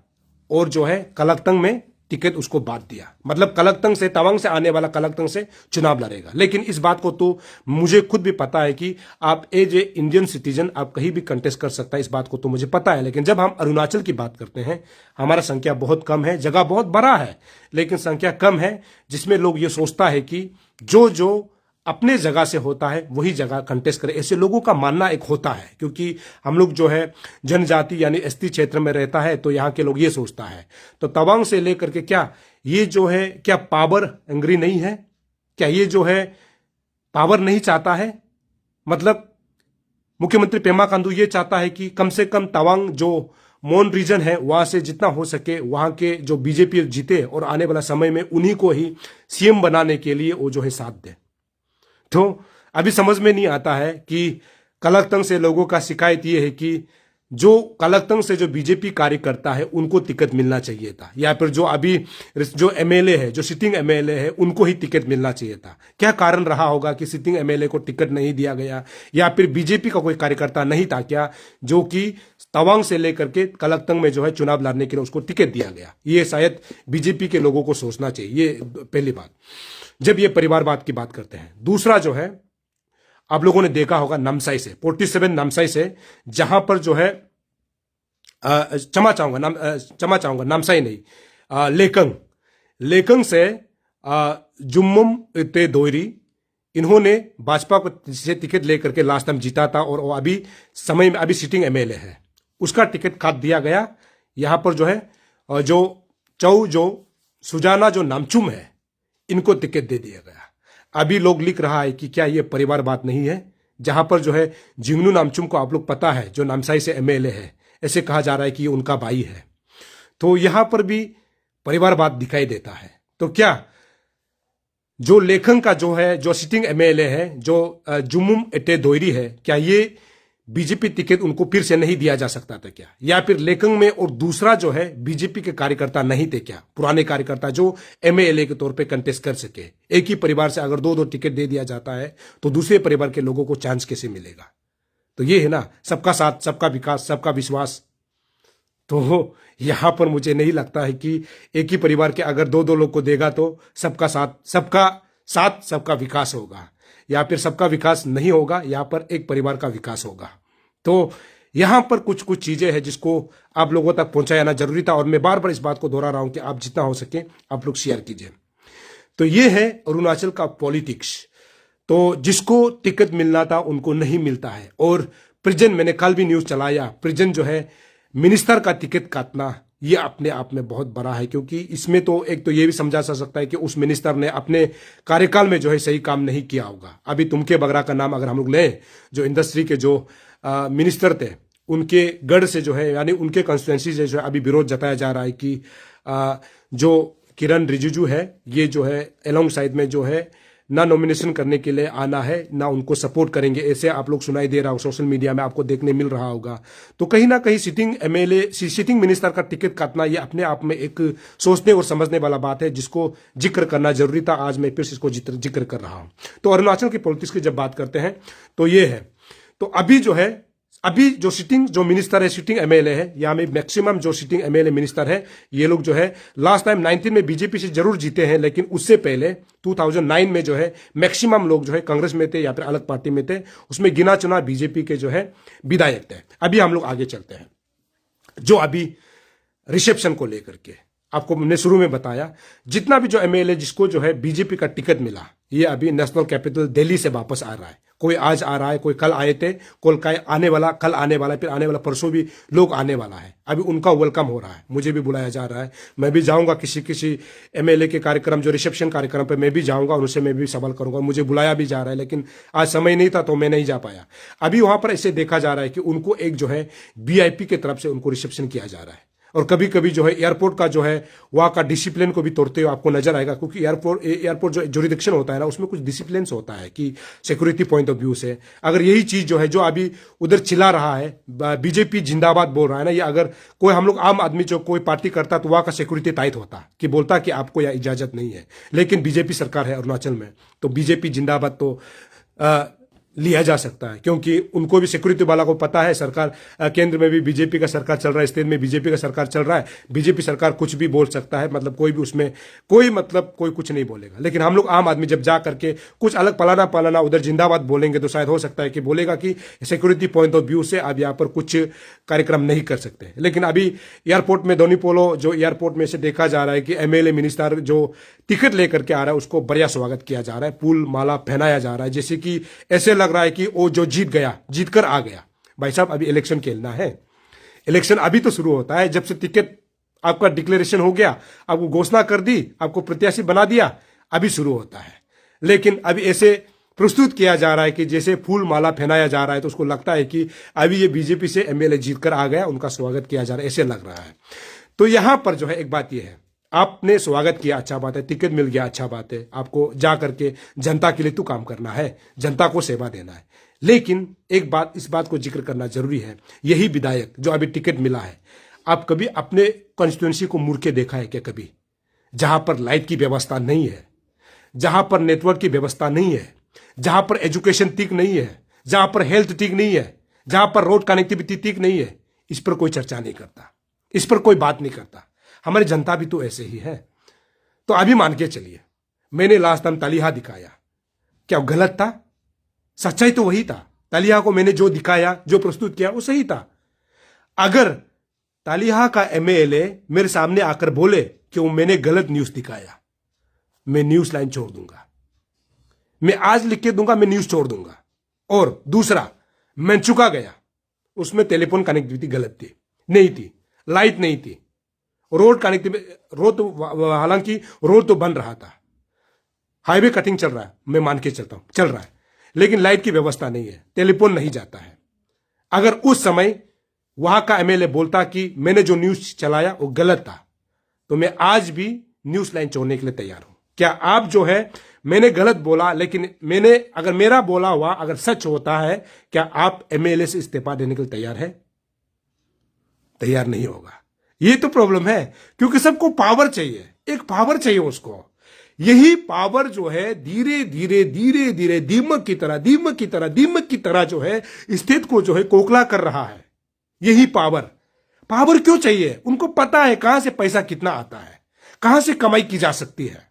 और जो है कलकतंग में टिकट उसको बांट दिया। मतलब कलकतंग से, तवांग से आने वाला कलकतंग से चुनाव लड़ेगा। लेकिन इस बात को तो मुझे खुद भी पता है कि आप एज ए इंडियन सिटीजन आप कहीं भी कंटेस्ट कर सकता है, इस बात को तो मुझे पता है। लेकिन जब हम अरुणाचल की बात करते हैं, हमारा संख्या बहुत कम है, जगह बहुत बड़ा है लेकिन संख्या कम है, जिसमें लोग ये सोचता है कि जो अपने जगह से होता है वही जगह कंटेस्ट करे, ऐसे लोगों का मानना एक होता है। क्योंकि हम लोग जो है जनजाति यानी एसटी क्षेत्र में रहता है तो यहाँ के लोग ये सोचता है। तो तवांग से लेकर के क्या ये जो है क्या पावर एंग्री नहीं है, क्या ये जो है पावर नहीं चाहता है? मतलब मुख्यमंत्री पेमा खांडू ये चाहता है कि कम से कम तवांग जो मोन रीजन है वहां से जितना हो सके वहां के जो बीजेपी जीते और आने वाला समय में उन्हीं को ही सीएम बनाने के लिए वो जो है साथ दे। तो अभी समझ में नहीं आता है कि कलकतंग से लोगों का शिकायत ये है कि जो कलकतंग से जो बीजेपी कार्यकर्ता है उनको टिकट मिलना चाहिए था, या फिर जो अभी जो एमएलए है, जो सिटिंग एमएलए है, उनको ही टिकट मिलना चाहिए था। क्या कारण रहा होगा कि सिटिंग एमएलए को टिकट नहीं दिया गया, या फिर बीजेपी का कोई कार्यकर्ता नहीं था क्या जो कि तवांग से लेकर के कलकतंग में जो है चुनाव लड़ने के लिए उसको टिकट दिया गया? ये शायद बीजेपी के लोगों को सोचना चाहिए। ये पहली बात, जब ये परिवारवाद की बात करते हैं। दूसरा जो है, आप लोगों ने देखा होगा नामसाई से 47 नामसाई से, जहां पर जो है क्षमा चाहूंगा नामसाई नहीं, लेकंग से जुम्मम ते दोयरी, इन्होंने भाजपा को से टिकट लेकर के लास्ट टाइम जीता था और वो अभी समय में अभी सिटिंग एमएलए है, उसका टिकट काट दिया गया। यहां पर जो है जो सुजाना जो नामचुम है, इनको टिकट दे दिया गया। अभी लोग लिख रहा है कि क्या ये परिवार बात नहीं है, जहां पर जो है जिंगनू नामचुम को आप लोग पता है जो नामसाई से एमएलए है, ऐसे कहा जा रहा है कि ये उनका भाई है। तो यहां पर भी परिवारवाद दिखाई देता है। तो क्या जो लेखन का जो है जो सिटिंग एमएलए है जो जुमुम एटे दोयरी है, क्या ये बीजेपी टिकट उनको फिर से नहीं दिया जा सकता था क्या? या फिर लेखंग में और दूसरा जो है बीजेपी के कार्यकर्ता नहीं थे क्या, पुराने कार्यकर्ता जो एमएलए के तौर पे कंटेस्ट कर सके? एक ही परिवार से अगर दो टिकट दे दिया जाता है तो दूसरे परिवार के लोगों को चांस कैसे मिलेगा? तो ये है ना, सबका साथ, सबका विकास, सबका विश्वास। तो यहां पर मुझे नहीं लगता है कि एक ही परिवार के अगर दो लोग को देगा तो सबका साथ सबका विकास होगा, या फिर सबका विकास नहीं होगा, यहां पर एक परिवार का विकास होगा। तो यहां पर कुछ चीजें हैं जिसको आप लोगों तक पहुंचाना जरूरी था, और मैं बार बार इस बात को दोहरा रहा हूं कि आप जितना हो सके आप लोग शेयर कीजिए। तो ये है अरुणाचल का पॉलिटिक्स। तो जिसको टिकट मिलना था उनको नहीं मिलता है। और प्रिजन, मैंने कल भी न्यूज चलाया, प्रिजन जो है मिनिस्टर का टिकट काटना ये अपने आप में बहुत बड़ा है, क्योंकि इसमें तो एक तो ये भी समझा जा सकता है कि उस मिनिस्टर ने अपने कार्यकाल में जो है सही काम नहीं किया होगा। अभी तुमके बगरा का नाम अगर हम लोग लें, जो इंडस्ट्री के जो मिनिस्टर थे, उनके गढ़ से जो है यानी उनके कंस्टिट्यूएंसी से जो है अभी विरोध जताया जा रहा है कि जो किरण रिजिजू है ये जो है एलोंग साइड में जो है ना नॉमिनेशन करने के लिए आना है, ना उनको सपोर्ट करेंगे, ऐसे आप लोग सुनाई दे रहा हो, सोशल मीडिया में आपको देखने मिल रहा होगा। तो कहीं ना कहीं सिटिंग मिनिस्टर का टिकट काटना ये अपने आप में एक सोचने और समझने वाला बात है, जिसको जिक्र करना जरूरी था। आज मैं फिर इसको जिक्र कर रहा हूं। तो अरुणाचल की पॉलिटिक्स की जब बात करते हैं तो ये है। तो अभी जो सिटिंग मिनिस्टर है, सिटिंग एमएलए है, या में मैक्सिमम जो सिटिंग एमएलए मिनिस्टर है, ये लोग जो है लास्ट टाइम 19 में बीजेपी से जरूर जीते हैं, लेकिन उससे पहले 2009 में जो है मैक्सिमम लोग जो है कांग्रेस में थे या फिर अलग पार्टी में थे, उसमें गिना चुना बीजेपी के जो है विधायक थे। अभी हम लोग आगे चलते हैं। जो अभी रिसेप्शन को लेकर के आपको मैंने शुरू में बताया, जितना भी जो एमएलए जिसको जो है बीजेपी का टिकट मिला, ये अभी नेशनल कैपिटल दिल्ली से वापस आ रहा है। कोई आज आ रहा है, कोई कल आए थे, कल आने वाला, फिर आने वाला परसों भी लोग आने वाला है। अभी उनका वेलकम हो रहा है, मुझे भी बुलाया जा रहा है। मैं भी जाऊंगा किसी एमएलए के कार्यक्रम, जो रिसेप्शन कार्यक्रम पे मैं भी जाऊंगा, उनसे मैं भी सवाल करूंगा। मुझे बुलाया भी जा रहा है, लेकिन आज समय नहीं था तो मैं नहीं जा पाया। अभी वहां पर ऐसे देखा जा रहा है कि उनको एक जो है वीआईपी की तरफ से उनको रिसेप्शन किया जा रहा है। और कभी कभी जो है एयरपोर्ट का जो है वहाँ का डिसिप्लिन को भी तोड़ते हुए आपको नजर आएगा, क्योंकि एयरपोर्ट जो जुरिडिक्शन होता है ना, उसमें कुछ डिसिप्लिन होता है कि सिक्योरिटी पॉइंट ऑफ व्यू से। अगर यही चीज जो है जो अभी उधर चिल्ला रहा है, बीजेपी जिंदाबाद बोल रहा है ना, या अगर कोई हम लोग आम आदमी जो कोई पार्टी करता तो वहाँ का सिक्योरिटी टाइट होता कि बोलता कि आपको यह इजाजत नहीं है। लेकिन बीजेपी सरकार है अरुणाचल में, तो बीजेपी जिंदाबाद तो लिया जा सकता है, क्योंकि उनको भी सिक्योरिटी वाला को पता है सरकार, केंद्र में भी बीजेपी का सरकार चल रहा है, स्टेट में बीजेपी का सरकार चल रहा है, बीजेपी सरकार कुछ भी बोल सकता है, मतलब कोई भी उसमें कोई कुछ नहीं बोलेगा। लेकिन हम लोग आम आदमी जब जा करके कुछ अलग पलाना उधर जिंदाबाद बोलेंगे तो शायद हो सकता है कि बोलेगा कि सिक्योरिटी पॉइंट ऑफ व्यू से आप यहाँ पर कुछ कार्यक्रम नहीं कर सकते। लेकिन अभी एयरपोर्ट में दोनीपोलो जो एयरपोर्ट में से देखा जा रहा है कि एमएलए मिनिस्टर जो टिकट लेकर के आ रहा है उसको बढ़िया स्वागत किया जा रहा है, फूल माला पहनाया जा रहा है, जैसे कि ऐसे लग रहा है कि वो जो जीत कर आ गया। भाई साहब अभी इलेक्शन खेलना है, इलेक्शन अभी तो शुरू होता है, जब से टिकट आपका डिक्लेरेशन हो गया, आपको घोषणा कर दी, आपको प्रत्याशी बना दिया, अभी शुरू होता है। लेकिन अभी ऐसे प्रस्तुत किया जा रहा है कि जैसे फूल माला पहनाया जा रहा है, तो उसको लगता है कि अभी ये बीजेपी से एमएलए जीतकर आ गया, उनका स्वागत किया जा रहा है, ऐसे लग रहा है। तो यहां पर जो है एक बात यह है, आपने स्वागत किया, अच्छा बात है, टिकट मिल गया, अच्छा बात है, आपको जा करके जनता के लिए तो काम करना है, जनता को सेवा देना है। लेकिन एक बात, इस बात को जिक्र करना जरूरी है, यही विधायक जो अभी टिकट मिला है, आप कभी अपने कॉन्स्टिट्यूंसी को मुड़ के देखा है क्या? कभी जहां पर लाइट की व्यवस्था नहीं है, जहां पर नेटवर्क की व्यवस्था नहीं है, जहां पर एजुकेशन ठीक नहीं है, जहां पर हेल्थ ठीक नहीं है, जहां पर रोड कनेक्टिविटी ठीक नहीं है, इस पर कोई चर्चा नहीं करता, इस पर कोई बात नहीं करता। हमारी जनता भी तो ऐसे ही है। तो अभी मान के चलिए, मैंने लास्ट टाइम तालिहा दिखाया, क्या गलत था? सच्चाई तो वही था, तालिहा को मैंने जो दिखाया, जो प्रस्तुत किया, वो सही था। अगर तालिहा का एमएलए मेरे सामने आकर बोले कि वो मैंने गलत न्यूज दिखाया, मैं न्यूज लाइन छोड़ दूंगा, मैं आज लिख के दूंगा, मैं न्यूज छोड़ दूंगा। और दूसरा, मैं चुका गया, उसमें टेलीफोन कनेक्टिविटी गलत थी, नहीं थी, लाइट नहीं थी, रोड कनेक्टिविटी, रोड तो हालांकि रोड तो बन रहा था, हाईवे कटिंग चल रहा है, मैं मान के चलता हूं चल रहा है, लेकिन लाइट की व्यवस्था नहीं है, टेलीफोन नहीं जाता है। अगर उस समय वहां का एमएलए बोलता कि मैंने जो न्यूज चलाया वो गलत था, तो मैं आज भी न्यूज लाइन छोड़ने के लिए तैयार हूं। क्या आप जो है, मैंने गलत बोला, लेकिन मैंने अगर मेरा बोला हुआ अगर सच होता है, क्या आप एमएलए से इस्तीफा देने के लिए तैयार है? तैयार नहीं होगा। ये तो प्रॉब्लम है, क्योंकि सबको पावर चाहिए, एक पावर चाहिए उसको। यही पावर जो है धीरे धीरे दीमक की तरह जो है स्थिति को जो है कोकला कर रहा है। यही पावर क्यों चाहिए? उनको पता है कहां से पैसा कितना आता है, कहां से कमाई की जा सकती है,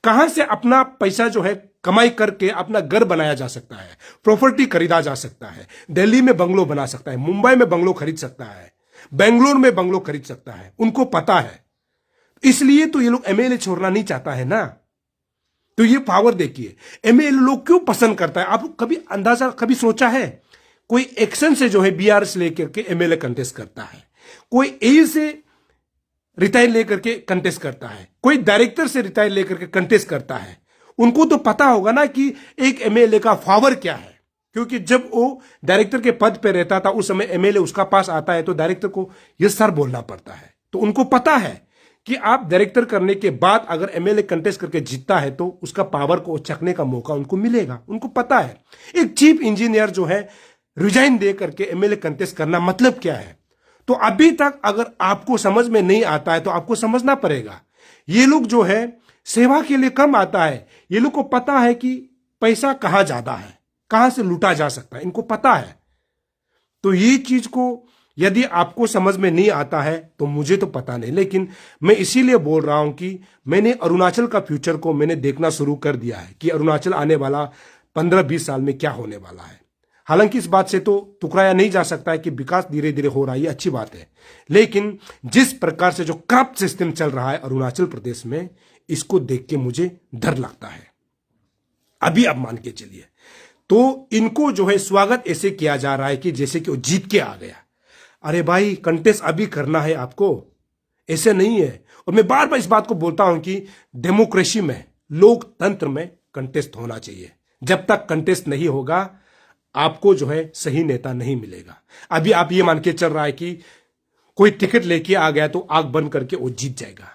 कहां से अपना पैसा जो है कमाई करके अपना घर बनाया जा सकता है, प्रॉपर्टी खरीदा जा सकता है, दिल्ली में बंगलो बना सकता है, मुंबई में बंगलो खरीद सकता है, बेंगलोर में बंगलो खरीद सकता है, उनको पता है। इसलिए तो ये लोग एमएलए छोड़ना नहीं चाहता है ना। तो ये पावर देखिए, एमएलए लोग क्यों पसंद करता है। आप कभी अंदाजा कभी सोचा है? कोई एक्शन से जो है बीआरएस लेकर के एमएलए कंटेस्ट करता है, कोई ए से रिटायर लेकर के कंटेस्ट करता है, कोई डायरेक्टर से रिटायर लेकर के कंटेस्ट करता है। उनको तो पता होगा ना कि एक एमएलए का पावर क्या है, क्योंकि जब वो डायरेक्टर के पद पे रहता था उस समय एमएलए उसका पास आता है तो डायरेक्टर को यस सर बोलना पड़ता है। तो उनको पता है कि आप डायरेक्टर करने के बाद अगर एमएलए कंटेस्ट करके जीतता है तो उसका पावर को चखने का मौका उनको मिलेगा, उनको पता है। एक चीफ इंजीनियर जो है रिजाइन दे करके एमएलए कंटेस्ट करना मतलब क्या है? तो अभी तक अगर आपको समझ में नहीं आता है तो आपको समझना पड़ेगा। ये लोग जो है सेवा के लिए कम आता है, ये लोग को पता है कि पैसा कहां ज्यादा है, कहां से लूटा जा सकता है, इनको पता है। तो ये चीज को यदि आपको समझ में नहीं आता है तो मुझे तो पता नहीं, लेकिन मैं इसीलिए बोल रहा हूं कि मैंने अरुणाचल का फ्यूचर को मैंने देखना शुरू कर दिया है कि अरुणाचल आने वाला 15-20 साल में क्या होने वाला है। हालांकि इस बात से तो टुकराया नहीं जा सकता है कि विकास धीरे धीरे हो रहा है, ये अच्छी बात है, लेकिन जिस प्रकार से जो करप्ट सिस्टम चल रहा है अरुणाचल प्रदेश में, इसको देख के मुझे डर लगता है। अभी आप मान के चलिए, तो इनको जो है स्वागत ऐसे किया जा रहा है कि जैसे कि वो जीत के आ गया। अरे भाई, कंटेस्ट अभी करना है आपको, ऐसे नहीं है। और मैं बार बार इस बात को बोलता हूं कि डेमोक्रेसी में, लोकतंत्र में कंटेस्ट होना चाहिए। जब तक कंटेस्ट नहीं होगा आपको जो है सही नेता नहीं मिलेगा। अभी आप ये मान के चल रहा है कि कोई टिकट लेके आ गया तो आंख बंद करके वो जीत जाएगा।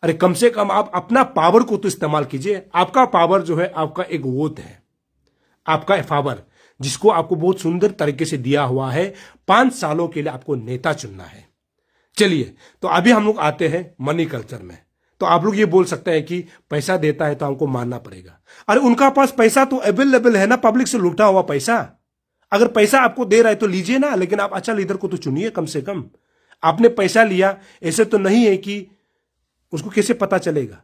अरे कम से कम आप अपना पावर को तो इस्तेमाल कीजिए। आपका पावर जो है आपका एक वोट है, आपका पावर जिसको आपको बहुत सुंदर तरीके से दिया हुआ है। 5 सालों के लिए आपको नेता चुनना है। चलिए, तो अभी हम लोग आते हैं मनी कल्चर में। तो आप लोग ये बोल सकते हैं कि पैसा देता है तो हमको मानना पड़ेगा। अरे उनका पास पैसा तो अवेलेबल है ना, पब्लिक से लूटा हुआ पैसा। अगर पैसा आपको दे रहा है तो लीजिए ना, लेकिन आप अच्छा लीडर को तो चुनिए कम से कम। आपने पैसा लिया, ऐसे तो नहीं है कि उसको कैसे पता चलेगा।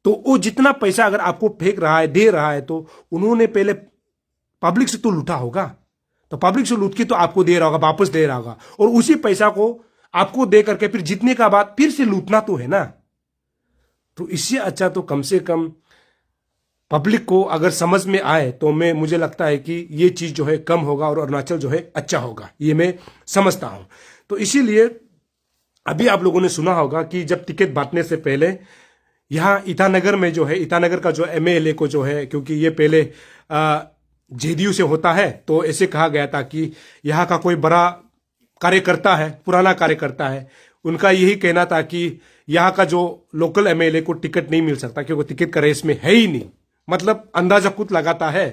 तो वो जितना पैसा अगर आपको फेंक रहा है, दे रहा है, तो उन्होंने पहले पब्लिक से तो लूटा होगा। तो पब्लिक से लूट के तो आपको दे रहा होगा, वापस दे रहा होगा, और उसी पैसा को आपको दे करके फिर जीतने का बाद फिर से लूटना तो है ना। तो इससे अच्छा तो कम से कम पब्लिक को अगर समझ में आए तो मुझे लगता है कि ये चीज जो है कम होगा और अरुणाचल जो है अच्छा होगा, ये मैं समझता हूं। तो इसीलिए अभी आप लोगों ने सुना होगा कि जब टिकट बांटने से पहले यहाँ ईटानगर में जो है, ईटानगर का जो एमएलए को जो है, क्योंकि ये पहले जेडीयू से होता है, तो ऐसे कहा गया था कि यहाँ का कोई बड़ा कार्यकर्ता है, पुराना कार्यकर्ता है, उनका यही कहना था कि यहाँ का जो लोकल एमएलए को टिकट नहीं मिल सकता क्योंकि टिकट का रेस में है ही नहीं। मतलब अंदाजा खुद लगाता है,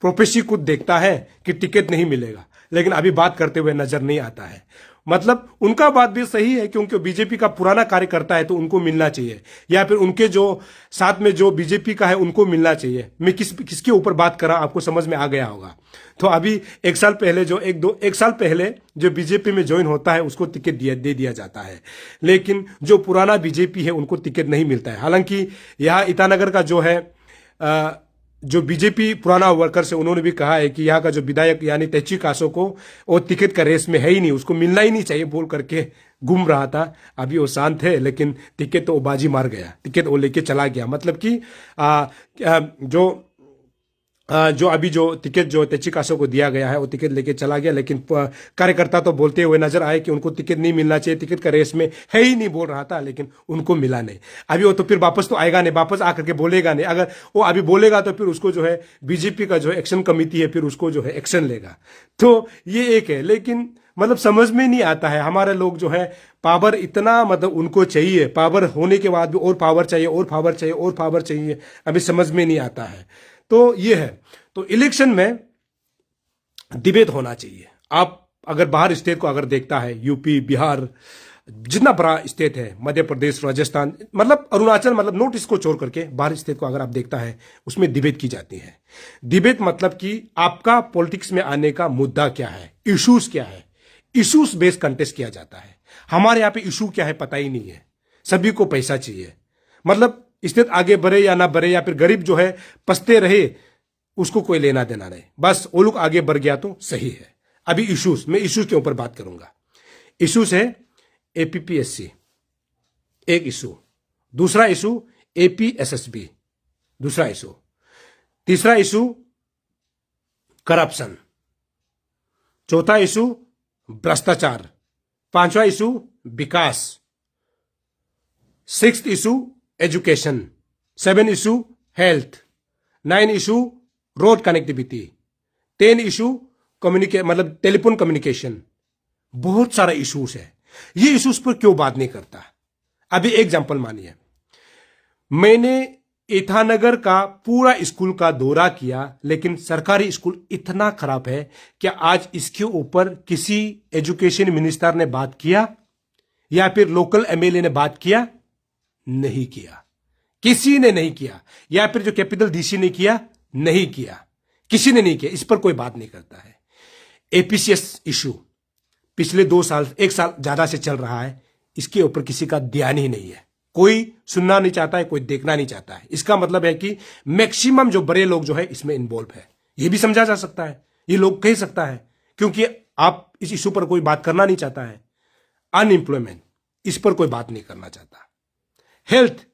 प्रोफेसी खुद देखता है कि टिकट नहीं मिलेगा, लेकिन अभी बात करते हुए नजर नहीं आता है। मतलब उनका बात भी सही है, क्योंकि बीजेपी का पुराना कार्यकर्ता है तो उनको मिलना चाहिए, या फिर उनके जो साथ में जो बीजेपी का है उनको मिलना चाहिए। मैं किसके ऊपर बात कर रहा हूं आपको समझ में आ गया होगा। तो अभी एक साल पहले जो बीजेपी में ज्वाइन होता है उसको टिकट दे दिया जाता है, लेकिन जो पुराना बीजेपी है उनको टिकट नहीं मिलता है। हालांकि यहाँ ईटानगर का जो है जो बीजेपी पुराना वर्कर्स है, उन्होंने भी कहा है कि यहाँ का जो विधायक यानी तेची कासो को वो टिकट का रेस में है ही नहीं, उसको मिलना ही नहीं चाहिए बोल करके घूम रहा था। अभी वो शांत है, लेकिन टिकट तो वो बाजी मार गया, टिकट वो लेके चला गया। मतलब कि जो अभी जो टिकट जो तेची कासो को दिया गया है वो टिकट लेके चला गया, लेकिन कार्यकर्ता तो बोलते हुए नजर आए कि उनको टिकट नहीं मिलना चाहिए, टिकट का रेस में है ही नहीं बोल रहा था, लेकिन उनको मिला नहीं। अभी वो तो फिर वापस तो आएगा नहीं, वापस आकर के बोलेगा नहीं। अगर वो अभी बोलेगा तो फिर उसको जो है बीजेपी का जो एक्शन कमेटी है फिर उसको जो है एक्शन लेगा। तो ये एक है, लेकिन मतलब समझ में नहीं आता है। हमारे लोग जो है पावर इतना मतलब उनको चाहिए, पावर होने के बाद भी और पावर चाहिए, और पावर चाहिए, और पावर चाहिए, अभी समझ में नहीं आता है। तो ये है। तो इलेक्शन में डिबेट होना चाहिए। आप अगर बाहर स्टेट को अगर देखता है, यूपी, बिहार, जितना बड़ा स्टेट है, मध्य प्रदेश, राजस्थान, मतलब अरुणाचल, मतलब नॉर्थ ईस्ट को छोड़ करके बाहर स्टेट को अगर आप देखता है, उसमें डिबेट की जाती है। डिबेट मतलब कि आपका पॉलिटिक्स में आने का मुद्दा क्या है, इश्यूज क्या है, इश्यूज बेस्ड कंटेस्ट किया जाता है। हमारे यहाँ पे इशू क्या है पता ही नहीं है, सभी को पैसा चाहिए। मतलब स्टेट आगे बढ़े या ना बढ़े, या फिर गरीब जो है पसते रहे, उसको कोई लेना देना नहीं, बस वो लोग आगे बढ़ गया तो सही है। अभी इश्यूज, मैं इश्यूज के ऊपर बात करूंगा। इश्यूज है एपीपीएससी, एक इशू। दूसरा इशू एपीएसएसबी, दूसरा इशू। तीसरा इशू करप्शन। चौथा इशू भ्रष्टाचार। पांचवा इशू विकास। 6th issue education. 7 issue health. 9 issue road connectivity. 10 issue मतलब टेलीफोन कम्युनिकेशन। बहुत सारा इश्यूज है। ये इश्यूज पर क्यों बात नहीं करता? अभी एग्जांपल मानिए, मैंने ईटानगर का पूरा स्कूल का दौरा किया, लेकिन सरकारी स्कूल इतना खराब है कि आज इसके ऊपर किसी एजुकेशन मिनिस्टर ने बात किया या फिर लोकल एमएलए ने बात किया? नहीं किया, किसी ने नहीं किया। या फिर जो कैपिटल डीसी ने किया? नहीं किया, किसी ने नहीं किया। इस पर कोई बात नहीं करता है। एपीसीएस इशू पिछले 2 साल, 1 साल ज्यादा से चल रहा है, इसके ऊपर किसी का ध्यान ही नहीं है। कोई सुनना नहीं चाहता है, कोई देखना नहीं चाहता है। इसका मतलब है कि मैक्सिमम जो बड़े लोग जो है इसमें इन्वॉल्व है। यह भी समझा जा सकता है, ये लोग कह सकता है, क्योंकि आप इस इशू पर कोई बात करना नहीं चाहता है। अनएम्प्लॉयमेंट, इस पर कोई बात नहीं करना चाहता। हेल्थ,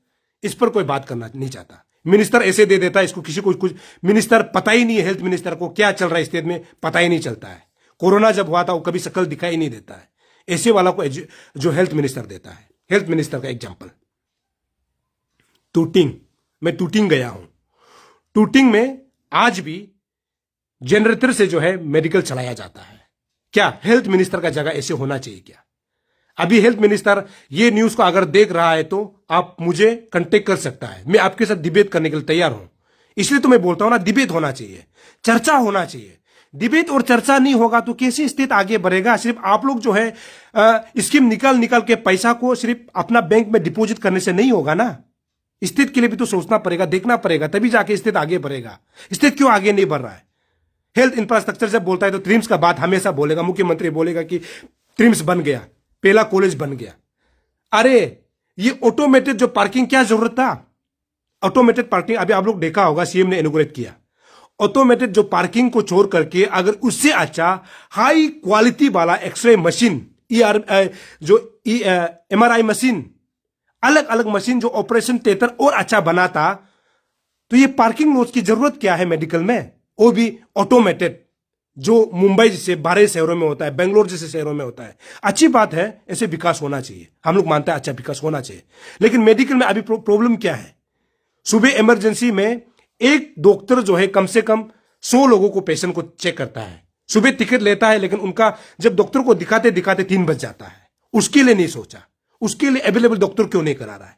इस पर कोई बात करना नहीं चाहता। मिनिस्टर ऐसे दे देता है इसको, किसी को कुछ मिनिस्टर पता ही नहीं है, हेल्थ मिनिस्टर को क्या चल रहा है स्टेट में पता ही नहीं चलता है। कोरोना जब हुआ था वो कभी शक्ल दिखाई नहीं देता है। ऐसे वाला को जो हेल्थ मिनिस्टर देता है। हेल्थ मिनिस्टर का एग्जांपल टूटिंग। मैं टूटिंग गया हूं। टूटिंग में आज भी जनरेटर से जो है मेडिकल चलाया जाता है। क्या हेल्थ मिनिस्टर का जगह ऐसे होना चाहिए क्या? अभी हेल्थ मिनिस्टर ये न्यूज को अगर देख रहा है तो आप मुझे कांटेक्ट कर सकता है, मैं आपके साथ डिबेट करने के लिए तैयार हूं। इसलिए तो मैं बोलता हूं ना, डिबेट होना चाहिए, चर्चा होना चाहिए। डिबेट और चर्चा नहीं होगा तो कैसे स्टेट आगे बढ़ेगा? सिर्फ आप लोग जो है स्कीम निकल निकल के पैसा को सिर्फ अपना बैंक में डिपॉजिट करने से नहीं होगा ना। स्टेट के लिए भी तो सोचना पड़ेगा, देखना पड़ेगा, तभी जाके स्टेट आगे बढ़ेगा। स्टेट क्यों आगे नहीं बढ़ रहा है? हेल्थ इंफ्रास्ट्रक्चर जब बोलता है तो ट्रिम्स का बात हमेशा बोलेगा, मुख्यमंत्री बोलेगा कि ट्रिम्स बन गया, पहला कॉलेज बन गया। अरे ये ऑटोमेटेड जो पार्किंग, क्या जरूरत था ऑटोमेटेड पार्किंग? अभी आप लोग देखा होगा सीएम ने इनॉग्रेट किया ऑटोमेटेड जो पार्किंग को छोड़ करके, अगर उससे अच्छा हाई क्वालिटी वाला एक्सरे मशीन, जो एमआरआई मशीन, अलग अलग मशीन जो ऑपरेशन थिएटर और अच्छा बनाता, तो ये पार्किंग लॉट्स की जरूरत क्या है मेडिकल में? वो भी ऑटोमेटेड, जो मुंबई जैसे बड़े शहरों में होता है, बेंगलोर जैसे शहरों में होता है। अच्छी बात है, ऐसे विकास होना चाहिए, हम लोग मानते हैं अच्छा विकास होना चाहिए। लेकिन मेडिकल में अभी प्रॉब्लम क्या है? सुबह इमरजेंसी में एक डॉक्टर जो है कम से कम 100 लोगों को, पेशेंट को चेक करता है। सुबह टिकट लेता है, लेकिन उनका जब डॉक्टर को दिखाते दिखाते 3 बज जाता है। उसके लिए नहीं सोचा, उसके लिए अवेलेबल डॉक्टर क्यों नहीं करा रहा है?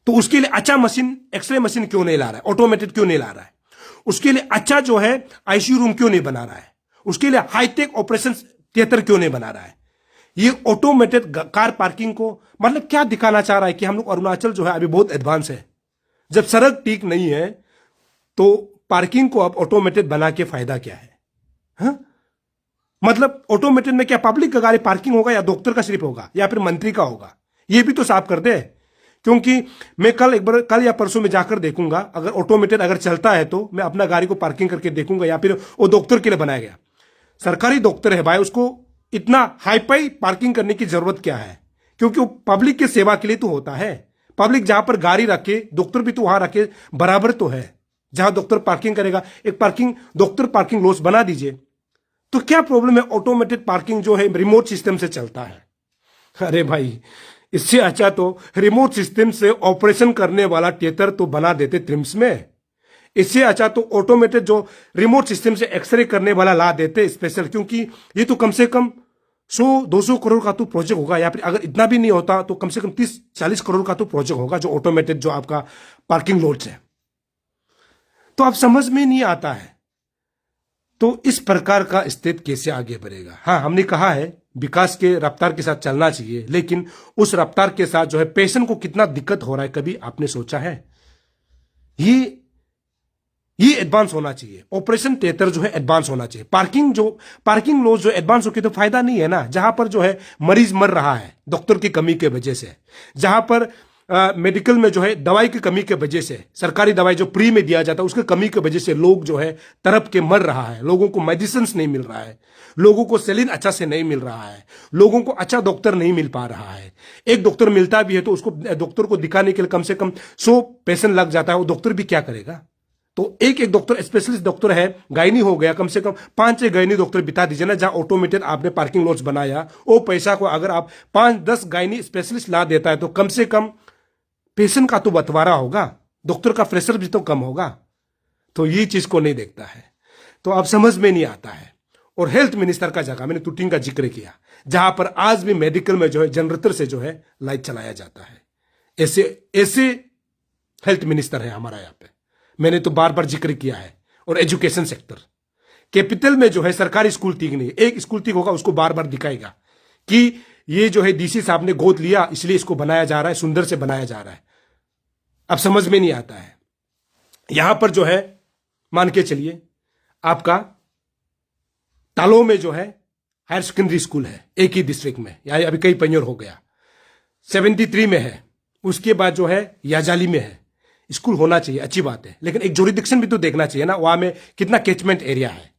तो उसके लिए अच्छा मशीन, एक्सरे मशीन क्यों नहीं ला रहा है? ऑटोमेटेड क्यों नहीं ला रहा है? उसके लिए अच्छा जो है आईसीयू रूम क्यों नहीं बना रहा है? उसके लिए हाईटेक ऑपरेशन थिएटर क्यों नहीं बना रहा है? ये ऑटोमेटेड कार पार्किंग को मतलब क्या दिखाना चाह रहा है कि हम लोग अरुणाचल जो है अभी बहुत एडवांस है। जब सड़क ठीक नहीं है तो पार्किंग को अब ऑटोमेटेड बना के फायदा क्या है? हा? मतलब ऑटोमेटेड में क्या पब्लिक का गाड़ी पार्किंग होगा, या डॉक्टर का सिर्फ होगा, या फिर मंत्री का होगा? ये भी तो साफ कर दे। क्योंकि मैं कल या परसों में जाकर देखूंगा, अगर ऑटोमेटेड अगर चलता है तो मैं अपना गाड़ी को पार्किंग करके देखूंगा, या फिर वो डॉक्टर के लिए बनाया गया सरकारी डॉक्टर है भाई, उसको इतना हाईफाई पार्किंग करने की जरूरत क्या है? क्योंकि वो पब्लिक की सेवा के लिए तो होता है। पब्लिक जहां पर गाड़ी रखे, डॉक्टर भी तो वहां रखे, बराबर तो है। जहां डॉक्टर पार्किंग करेगा, एक पार्किंग डॉक्टर पार्किंग लॉट्स बना दीजिए। तो क्या प्रॉब्लम है? ऑटोमेटेड पार्किंग जो है रिमोट सिस्टम से चलता है। अरे भाई, इससे अच्छा तो रिमोट सिस्टम से ऑपरेशन करने वाला थिएटर तो बना देते ट्रिम्स में। इससे अच्छा तो ऑटोमेटेड जो रिमोट सिस्टम से एक्सरे करने वाला ला देते स्पेशल, क्योंकि ये तो कम से कम 100-200 करोड़ का तो प्रोजेक्ट होगा, या फिर अगर इतना भी नहीं होता तो कम से कम 30-40 करोड़ का तो प्रोजेक्ट होगा, जो ऑटोमेटेड जो आपका पार्किंग लॉट्स है। तो आप समझ में नहीं आता है। तो इस प्रकार का स्टेट कैसे आगे बढ़ेगा? हाँ, हमने कहा है विकास के रफ्तार के साथ चलना चाहिए, लेकिन उस रफ्तार के साथ जो है पेशेंट को कितना दिक्कत हो रहा है, कभी आपने सोचा है? ये एडवांस होना चाहिए। ऑपरेशन थिएटर जो है एडवांस होना चाहिए। पार्किंग लॉज जो एडवांस होके तो फायदा नहीं है ना। जहां पर जो है मरीज मर रहा है डॉक्टर की कमी के वजह से, जहां पर मेडिकल में जो है दवाई की कमी के वजह से, सरकारी दवाई जो फ्री में दिया जाता है उसकी कमी की वजह से लोग जो है तड़प के मर रहा है। लोगों को मेडिसिन नहीं मिल रहा है, लोगों को सेलिन अच्छा से नहीं मिल रहा है, लोगों को अच्छा डॉक्टर नहीं मिल पा रहा है। एक डॉक्टर मिलता भी है तो उसको डॉक्टर को दिखाने के लिए कम से कम 100 पेशेंट लग जाता है। वो डॉक्टर भी क्या करेगा? तो एक डॉक्टर, स्पेशलिस्ट डॉक्टर है, गायनी हो गया, कम से कम 5-6 गायनी डॉक्टर बिता दीजिए ना। जहां ऑटोमेटेड आपने पार्किंग लॉट्स बनाया, वो पैसा को अगर आप 5-10 गायनी स्पेशलिस्ट ला देता है तो कम से कम पेशेंट का तो बंटवारा होगा, डॉक्टर का प्रेशर भी तो कम होगा। तो ये चीज को नहीं देखता है, तो अब समझ में नहीं आता है। और हेल्थ मिनिस्टर का जगह मैंने टूटिंग का जिक्र किया, जहां पर आज भी मेडिकल में जो है जनरेटर से जो है लाइट चलाया जाता है। ऐसे हेल्थ मिनिस्टर है हमारा यहाँ पे, मैंने तो बार बार जिक्र किया है। और एजुकेशन सेक्टर, कैपिटल में जो है सरकारी स्कूल ठीक नहीं, एक स्कूल ठीक होगा उसको बार बार दिखाएगा कि ये जो है डीसी साहब ने गोद लिया इसलिए इसको बनाया जा रहा है, सुंदर से बनाया जा रहा है। अब समझ में नहीं आता है। यहां पर जो है मान के चलिए आपका तालो में जो है हायर सेकेंडरी स्कूल है, एक ही डिस्ट्रिक्ट में, या अभी कई पंजोर हो गया, 73 में है। उसके बाद जो है याजाली में है। स्कूल होना चाहिए, अच्छी बात है, लेकिन एक जुरिडिक्शन भी तो देखना चाहिए ना, वहां में कितना कैचमेंट एरिया है।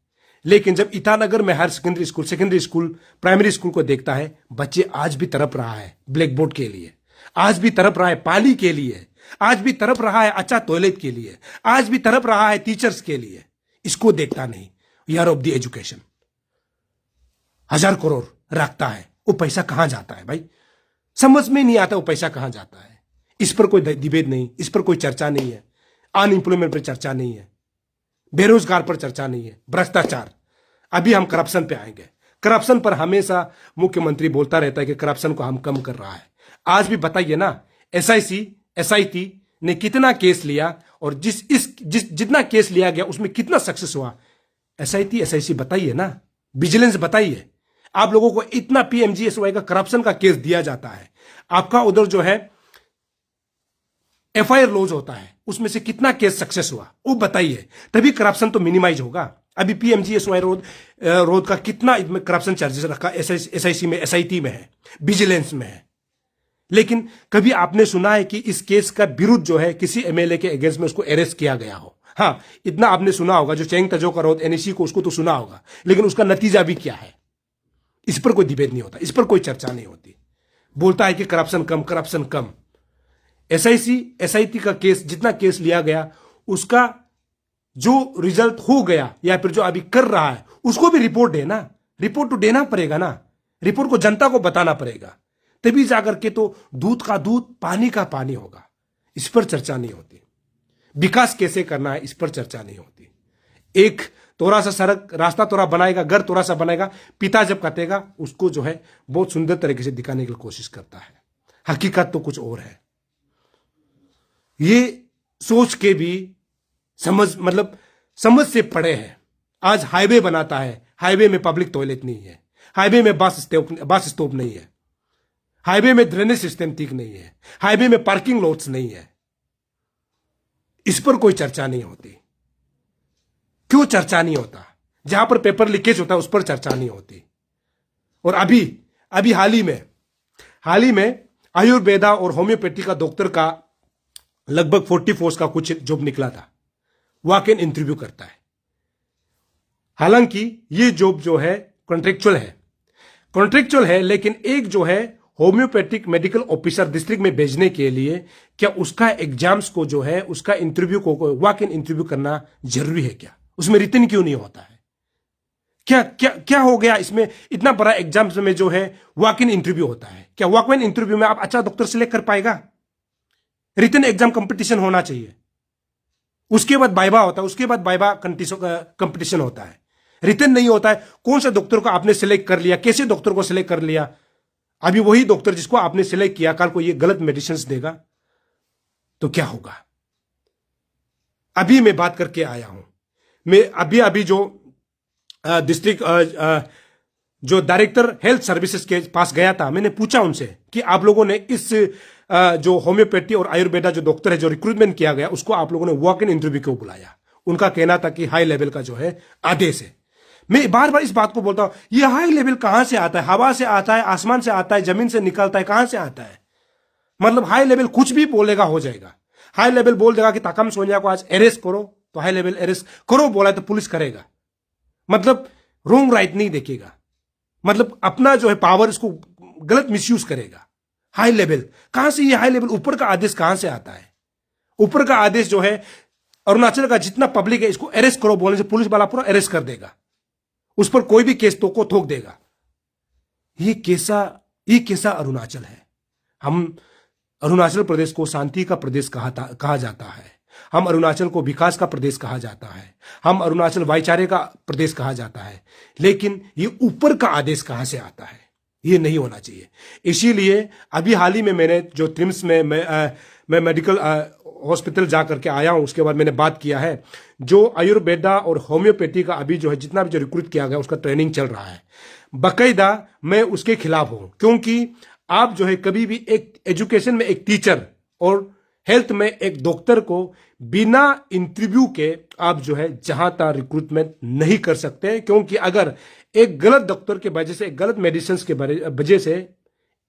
लेकिन जब ईटानगर में higher secondary school, primary school को देखता है, बच्चे आज भी तड़प रहा है ब्लैक बोर्ड के लिए, आज भी तड़प रहा है पानी के लिए, आज भी तड़प रहा है अच्छा टॉयलेट के लिए, आज भी तड़प रहा है टीचर्स के लिए। इसको देखता नहीं। Year of the education 1000 crore रखता है, वो पैसा कहां जाता है भाई? समझ में नहीं आता वो पैसा कहां जाता है। इस पर कोई डिबेट नहीं, इस पर कोई चर्चा नहीं है। अनएम्प्लॉयमेंट पर चर्चा नहीं है, बेरोजगार पर चर्चा नहीं है, भ्रष्टाचार। अभी हम करप्शन पे आएंगे। करप्शन पर हमेशा मुख्यमंत्री बोलता रहता है कि करप्शन को हम कम कर रहा है। आज भी बताइए ना, SIT ने कितना केस लिया, और जितना केस लिया गया उसमें कितना सक्सेस हुआ? SIT SIC बताइए ना, विजिलेंस बताइए। आप लोगों को इतना PMGSY का करप्शन का केस दिया जाता है, आपका उधर जो है FIR लॉज होता है, उसमें से कितना केस सक्सेस हुआ वो बताइए, तभी करप्शन तो मिनिमाइज होगा। अभी PMGSY रोड का कितना करप्शन चार्जेस रखा SIC में, SIT में है, विजिलेंस में है, लेकिन कभी आपने सुना है कि इस केस का विरुद्ध जो है किसी MLA के अगेंस्ट में उसको अरेस्ट किया गया हो? हाँ, इतना आपने सुना होगा, जो चेंग तजो का रोड NEC को, उसको तो सुना होगा, लेकिन उसका नतीजा भी क्या है, इस पर कोई डिबेट नहीं होता, इस पर कोई चर्चा नहीं होती। बोलता है कि करप्शन कम, करप्शन कम। SIC SIT का केस, जितना केस लिया गया, उसका जो रिजल्ट हो गया या फिर जो अभी कर रहा है, उसको भी रिपोर्ट देना, रिपोर्ट तो देना पड़ेगा ना, रिपोर्ट को जनता को बताना पड़ेगा, तभी जाकर के तो दूध का दूध, पानी का पानी होगा। इस पर चर्चा नहीं होती। विकास कैसे करना है, इस पर चर्चा नहीं होती। एक थोड़ा सा सड़क रास्ता थोड़ा बनाएगा, घर थोड़ा सा बनाएगा, पिता जब कटेगा उसको जो है बहुत सुंदर तरीके से दिखाने की कोशिश करता है, हकीकत तो कुछ और है। ये सोच के भी समझ से पड़े हैं। आज हाईवे बनाता है, हाईवे में पब्लिक टॉयलेट नहीं है, हाईवे में बस स्टॉप नहीं है, हाईवे में ड्रेनेज सिस्टम ठीक नहीं है, हाईवे में पार्किंग लॉट्स नहीं है। इस पर कोई चर्चा नहीं होती। क्यों चर्चा नहीं होता? जहां पर पेपर लीकेज होता है उस पर चर्चा नहीं होती। और अभी हाल ही में आयुर्वेदा और होम्योपैथी का डॉक्टर का लगभग 44 का कुछ जॉब निकला था, वॉक इन इंटरव्यू करता है। हालांकि ये जॉब जो है कॉन्ट्रेक्चुअल है, लेकिन एक जो है होम्योपैथिक मेडिकल ऑफिसर डिस्ट्रिक्ट में भेजने के लिए क्या उसका एग्जाम्स को जो है, उसका इंटरव्यू को वॉक इन इंटरव्यू करना जरूरी है क्या? उसमें रिटन क्यों नहीं होता है? क्या क्या क्या हो गया इसमें? इतना बड़ा एग्जाम्स में जो है वॉक इन इंटरव्यू होता है, क्या वॉक इन इंटरव्यू में आप अच्छा डॉक्टर सिलेक्ट कर पाएगा? रिटन एग्जाम कंपटीशन होना चाहिए, उसके बाद वाइवा होता है, उसके बाद वाइवा कंपटीशन होता है। रिटन नहीं होता है, कौन सा डॉक्टर को आपने सिलेक्ट कर लिया, कैसे डॉक्टर को सिलेक्ट कर लिया? अभी वही डॉक्टर जिसको आपने सिलेक्ट किया कल को ये गलत मेडिसिन देगा तो क्या होगा? अभी मैं बात करके आया हूं, मैं अभी जो डिस्ट्रिक्ट जो डायरेक्टर हेल्थ सर्विसेज के पास गया था, मैंने पूछा उनसे कि आप लोगों ने इस जो होम्योपैथी और आयुर्वेदा जो डॉक्टर है जो रिक्रूटमेंट किया गया उसको आप लोगों ने वॉक इन इंटरव्यू क्यों बुलाया? उनका कहना था कि हाई लेवल का जो है आदेश है। मैं बार बार इस बात को बोलता हूं, ये हाई लेवल कहां से आता है? हवा से आता है, आसमान से आता है, जमीन से निकलता है, कहां से आता है? मतलब हाई लेवल कुछ भी बोलेगा हो जाएगा। हाई लेवल बोल देगा कि ताकम सोनिया को आज अरेस्ट करो, तो हाई लेवल अरेस्ट करो बोला तो पुलिस करेगा, मतलब रोंग राइट नहीं देखेगा, मतलब अपना जो है पावर इसको गलत मिसयूज करेगा। हाई लेवल कहां से? ये हाई लेवल ऊपर का आदेश कहां से आता है? ऊपर का आदेश जो है अरुणाचल का जितना पब्लिक है इसको अरेस्ट करो बोलने से पुलिस वाला पूरा अरेस्ट कर देगा, उस पर कोई भी केस तो को ठोक देगा। ये कैसा अरुणाचल है? हम अरुणाचल प्रदेश को शांति का प्रदेश कहा जाता है, हम अरुणाचल को विकास का प्रदेश कहा जाता है, हम अरुणाचल भाईचारे का प्रदेश कहा जाता है, लेकिन ये ऊपर का आदेश कहां से आता है? ये नहीं होना चाहिए। इसीलिए अभी हाल ही में मैंने जो ट्रिम्स में मैं मेडिकल हॉस्पिटल जा करके आया हूं, उसके बाद मैंने बात किया है जो आयुर्वेदा और होम्योपैथी का अभी जो है जितना भी जो रिक्रूट किया गया उसका ट्रेनिंग चल रहा है, बाकायदा मैं उसके खिलाफ हूं। क्योंकि आप जो है कभी भी एक एजुकेशन में एक टीचर और हेल्थ में एक डॉक्टर को बिना इंटरव्यू के आप जो है जहां तक रिक्रूटमेंट नहीं कर सकते, क्योंकि अगर एक गलत डॉक्टर के वजह से, एक गलत मेडिसिन के वजह से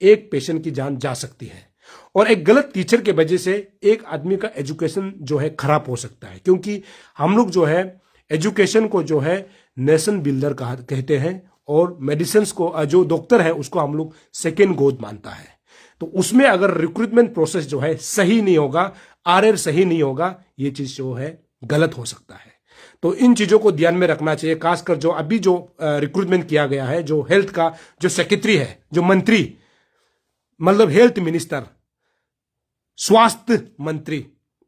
एक पेशेंट की जान जा सकती है, और एक गलत टीचर के वजह से एक आदमी का एजुकेशन जो है खराब हो सकता है। क्योंकि हम लोग जो है एजुकेशन को जो है नेशन बिल्डर कहते हैं, और मेडिसिन को जो डॉक्टर है उसको हम लोग सेकेंड गोद मानता है। तो उसमें अगर रिक्रूटमेंट प्रोसेस जो है सही नहीं होगा, आरआर सही नहीं होगा, ये चीज जो है गलत हो सकता है। तो इन चीजों को ध्यान में रखना चाहिए, खासकर जो अभी जो रिक्रूटमेंट किया गया है, जो हेल्थ का जो सेक्रेटरी है, जो मंत्री, मतलब हेल्थ मिनिस्टर, स्वास्थ्य मंत्री,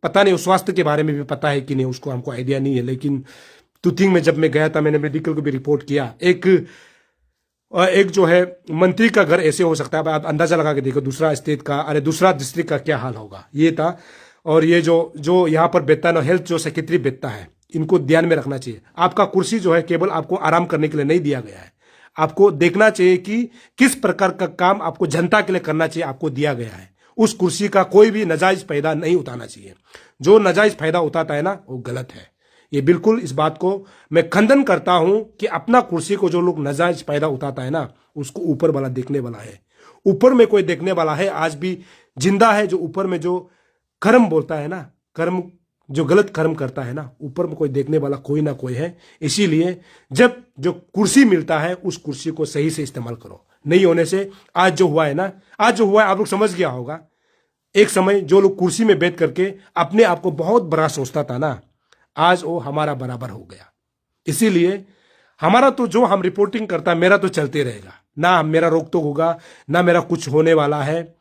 पता नहीं स्वास्थ्य के बारे में भी पता है कि नहीं, उसको हमको आइडिया नहीं है, लेकिन तुथिंग में जब मैं गया था मैंने मेडिकल को भी रिपोर्ट किया। एक जो है मंत्री का घर ऐसे हो सकता है, आप अंदाजा लगा के देखो दूसरा स्टेट का, अरे दूसरा डिस्ट्रिक्ट का क्या हाल होगा, ये था। और ये जो यहाँ पर बैठता है ना, हेल्थ जो सेक्रेटरी बैठता है, इनको ध्यान में रखना चाहिए। आपका कुर्सी जो है केवल आपको आराम करने के लिए नहीं दिया गया है, आपको देखना चाहिए कि किस प्रकार का काम आपको जनता के लिए करना चाहिए, आपको दिया गया है। उस कुर्सी का कोई भी नाजायज फायदा नहीं उठाना चाहिए। जो नाजायज फायदा उठाता है ना, वो गलत है। ये बिल्कुल इस बात को मैं खंडन करता हूं कि अपना कुर्सी को जो लोग नाजायज फायदा उठाता है ना, उसको ऊपर वाला देखने वाला है। ऊपर में कोई देखने वाला है, आज भी जिंदा है, जो ऊपर में जो कर्म बोलता है ना, कर्म जो गलत कर्म करता है ना, ऊपर में कोई देखने वाला कोई ना कोई है। इसीलिए जब जो कुर्सी मिलता है उस कुर्सी को सही से इस्तेमाल करो। नहीं होने से आज जो हुआ है ना, आज जो हुआ है आप लोग समझ गया होगा। एक समय जो लोग कुर्सी में बैठ करके अपने आप को बहुत बड़ा सोचता था ना, आज वो हमारा बराबर हो गया। इसीलिए हमारा तो जो हम रिपोर्टिंग करता है मेरा तो चलते रहेगा, ना मेरा रोक टोक होगा, ना मेरा कुछ होने वाला है।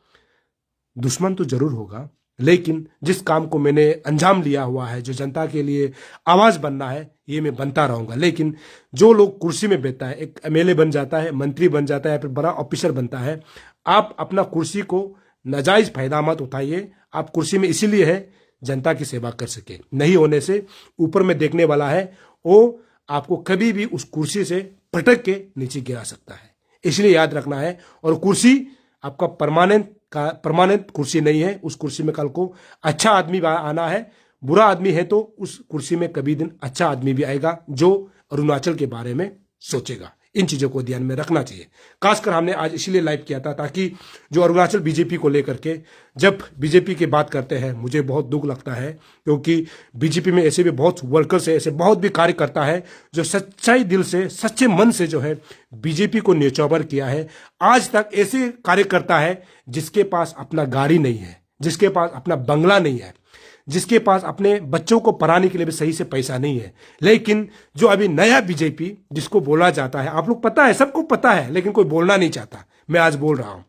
दुश्मन तो जरूर होगा, लेकिन जिस काम को मैंने अंजाम लिया हुआ है, जो जनता के लिए आवाज बनना है, ये मैं बनता रहूंगा। लेकिन जो लोग कुर्सी में बैठता है, एक एमएलए बन जाता है, मंत्री बन जाता है, फिर बड़ा ऑफिसर बनता है, आप अपना कुर्सी को नाजायज फायदा मत उठाइए। आप कुर्सी में इसीलिए है जनता की सेवा कर सके। नहीं होने से ऊपर में देखने वाला है, वो आपको कभी भी उस कुर्सी से पटक के नीचे गिरा सकता है। इसलिए याद रखना है। और कुर्सी आपका परमानेंट कुर्सी नहीं है। उस कुर्सी में कल को अच्छा आदमी आना है, बुरा आदमी है तो उस कुर्सी में कभी दिन अच्छा आदमी भी आएगा जो अरुणाचल के बारे में सोचेगा। इन चीजों को ध्यान में रखना चाहिए। खासकर हमने आज इसीलिए लाइव किया था ताकि जो अरुणाचल बीजेपी को लेकर के जब बीजेपी की बात करते हैं, मुझे बहुत दुख लगता है, क्योंकि बीजेपी में ऐसे भी बहुत वर्कर्स है, ऐसे बहुत भी कार्यकर्ता है जो सच्चाई दिल से, सच्चे मन से जो है बीजेपी को न्योछावर किया है। आज तक ऐसे कार्यकर्ता है जिसके पास अपना गाड़ी नहीं है, जिसके पास अपना बंगला नहीं है, जिसके पास अपने बच्चों को पढ़ाने के लिए भी सही से पैसा नहीं है। लेकिन जो अभी नया बीजेपी जिसको बोला जाता है, आप लोग पता है, सबको पता है, लेकिन कोई बोलना नहीं चाहता। मैं आज बोल रहा हूं,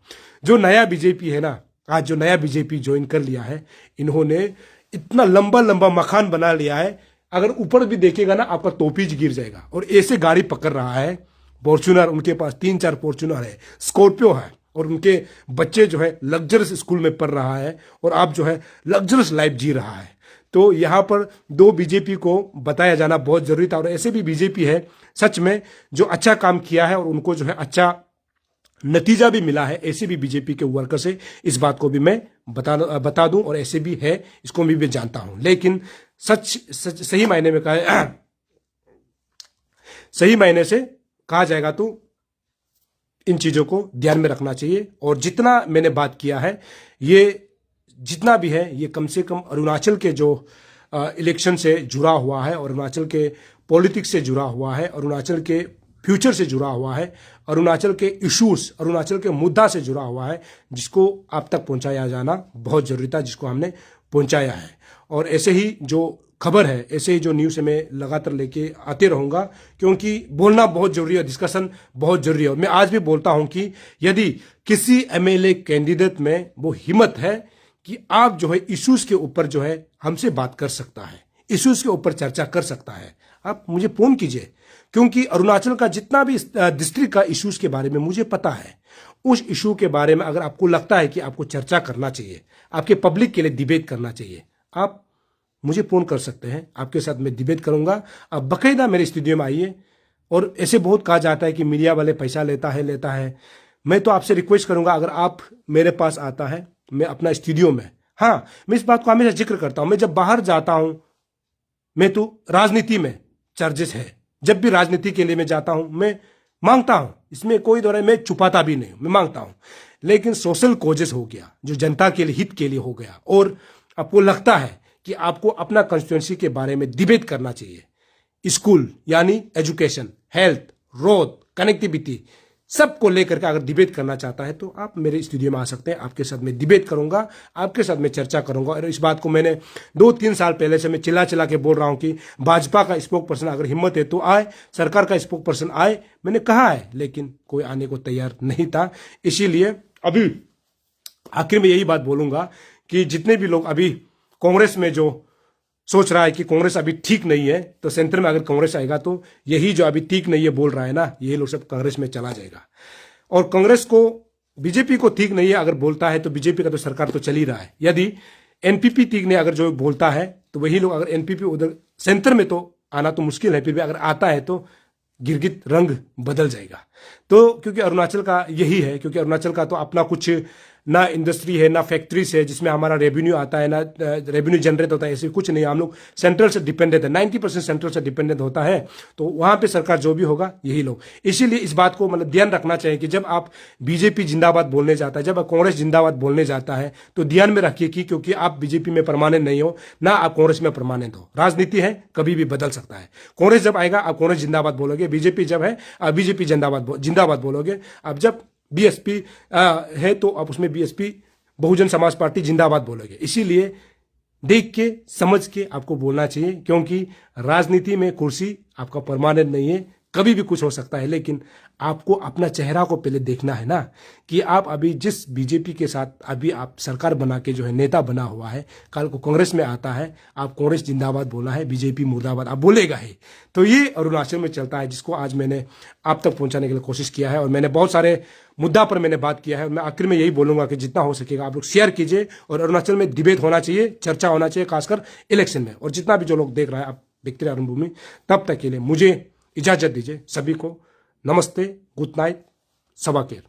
जो नया बीजेपी है ना, आज जो नया बीजेपी ज्वाइन कर लिया है, इन्होंने इतना लंबा लंबा मकान बना लिया है, अगर ऊपर भी देखेगा ना आपका टोपीज गिर जाएगा। और ऐसे गाड़ी पकड़ रहा है, फॉर्च्यूनर, उनके पास 3-4 फॉर्च्यूनर है, स्कॉर्पियो है, और उनके बच्चे जो है लग्जरियस स्कूल में पढ़ रहा है, और आप जो है लग्जरियस लाइफ जी रहा है। तो यहाँ पर दो बीजेपी को बताया जाना बहुत जरूरी था। और ऐसे भी बीजेपी है सच में जो अच्छा काम किया है और उनको जो है अच्छा नतीजा भी मिला है, ऐसे भी बीजेपी के वर्कर से इस बात को भी मैं बता दूं। और ऐसे भी है, इसको भी मैं जानता हूं। लेकिन सही मायने में कहा, सही मायने से कहा जाएगा तो इन चीजों को ध्यान में रखना चाहिए। और जितना मैंने बात किया है, ये जितना भी है, ये कम से कम अरुणाचल के जो इलेक्शन से जुड़ा हुआ है, अरुणाचल के पॉलिटिक्स से जुड़ा हुआ है, अरुणाचल के फ्यूचर से जुड़ा हुआ है, अरुणाचल के इश्यूज, अरुणाचल के मुद्दा से जुड़ा हुआ है, जिसको आप तक पहुंचाया जाना बहुत जरूरी था, जिसको हमने पहुंचाया है। और ऐसे ही जो खबर है, ऐसे ही जो न्यूज़ है, मैं लगातार लेके आते रहूंगा, क्योंकि बोलना बहुत जरूरी है, डिस्कशन बहुत जरूरी है। मैं आज भी बोलता हूं कि यदि किसी एमएलए कैंडिडेट में वो हिम्मत है कि आप जो है इश्यूज के ऊपर जो है हमसे बात कर सकता है, इश्यूज के ऊपर चर्चा कर सकता है, आप मुझे फोन कीजिए। क्योंकि अरुणाचल का जितना भी डिस्ट्रिक्ट का इश्यूज के बारे में मुझे पता है, उस इशू के बारे में अगर आपको लगता है कि आपको चर्चा करना चाहिए, आपके पब्लिक के लिए डिबेट करना चाहिए, आप मुझे फोन कर सकते हैं, आपके साथ मैं डिबेट करूंगा। आप बाकायदा मेरे स्टूडियो में आइए। और ऐसे बहुत कहा जाता है कि मीडिया वाले पैसा लेता है। मैं तो आपसे रिक्वेस्ट करूंगा, अगर आप मेरे पास आता है, मैं अपना स्टूडियो में, हाँ, मैं इस बात को हमेशा जिक्र करता हूं, मैं जब बाहर जाता हूं, मैं तो राजनीति में चार्जेस है, जब भी राजनीति के लिए मैं जाता हूं, मैं मांगता हूं, इसमें कोई दौर मैं छुपाता भी नहीं, मैं मांगता हूं। लेकिन सोशल कॉजेस हो गया, जो जनता के लिए, हित के लिए हो गया, और आपको लगता है कि आपको अपना कंस्टिट्यूंसी के बारे में डिबेट करना चाहिए, स्कूल यानी एजुकेशन, हेल्थ, रोड, कनेक्टिविटी, सबको लेकर के अगर डिबेट करना चाहता है, तो आप मेरे स्टूडियो में आ सकते हैं। आपके साथ मैं डिबेट करूंगा, आपके साथ मैं चर्चा करूंगा। और इस बात को मैंने 2-3 साल पहले से मैं चिल्ला के बोल रहा हूं कि भाजपा का स्पोक पर्सन अगर हिम्मत है तो आए, सरकार का स्पोक पर्सन आए, मैंने कहा है, लेकिन कोई आने को तैयार नहीं था। इसीलिए अभी आखिर में यही बात बोलूंगा कि जितने भी लोग अभी कांग्रेस में जो सोच रहा है कि कांग्रेस अभी ठीक नहीं है, तो सेंटर में अगर कांग्रेस आएगा तो यही जो अभी ठीक नहीं है बोल रहा है ना, यही लोग सब कांग्रेस में चला जाएगा। और कांग्रेस को, बीजेपी को ठीक नहीं है अगर बोलता है, तो बीजेपी का तो सरकार तो चल ही रहा है। यदि एनपीपी ठीक नहीं अगर जो बोलता है, तो वही लोग, अगर एनपीपी उधर सेंटर में, तो आना तो मुश्किल है, फिर भी अगर आता है तो गिरगिट रंग बदल जाएगा। तो क्योंकि अरुणाचल का यही है, क्योंकि अरुणाचल का तो अपना कुछ ना इंडस्ट्री है ना फैक्ट्रीज है जिसमें हमारा रेवेन्यू आता है, ना रेवेन्यू जनरेट होता है, ऐसे कुछ नहीं। हम लोग सेंट्रल से डिपेंडेंट है, 90% सेंट्रल से डिपेंडेंट होता है। तो वहां पे सरकार जो भी होगा यही लोग। इसीलिए इस बात को मतलब ध्यान रखना चाहिए कि जब आप बीजेपी जिंदाबाद बोलने जाता है, जब आप कांग्रेस जिंदाबाद बोलने जाता है, तो ध्यान में रखिए कि क्योंकि आप बीजेपी में परमानेंट नहीं हो, ना आप कांग्रेस में परमानेंट हो। राजनीति है, कभी भी बदल सकता है। कांग्रेस जब आएगा आप कांग्रेस जिंदाबाद बोलोगे, बीजेपी जब है आप बीजेपी जिंदाबाद बोलोगे। अब जब बीएसपी है तो आप उसमें बीएसपी बहुजन समाज पार्टी जिंदाबाद बोलोगे। इसीलिए देख के समझ के आपको बोलना चाहिए, क्योंकि राजनीति में कुर्सी आपका परमानेंट नहीं है, कभी भी कुछ हो सकता है। लेकिन आपको अपना चेहरा को पहले देखना है ना, कि आप अभी जिस बीजेपी के साथ अभी आप सरकार बना के जो है नेता बना हुआ है, कल को कांग्रेस में आता है, आप कांग्रेस जिंदाबाद बोलना है, बीजेपी मुर्दाबाद आप बोलेगा ही। तो ये अरुणाचल में चलता है, जिसको आज मैंने आप तक पहुंचाने के लिए कोशिश किया है। और मैंने बहुत सारे मुद्दा पर मैंने बात किया है। मैं आखिर में यही बोलूंगा कि जितना हो सकेगा आप लोग शेयर कीजिए, और अरुणाचल में डिबेट होना चाहिए, चर्चा होना चाहिए, खासकर इलेक्शन में। और जितना भी जो लोग देख रहा है, आप देखते रहे अरुणभूमि। तब तक के लिए मुझे इजाजत दीजिए। सभी को नमस्ते, गुड नाइट, सबा केर।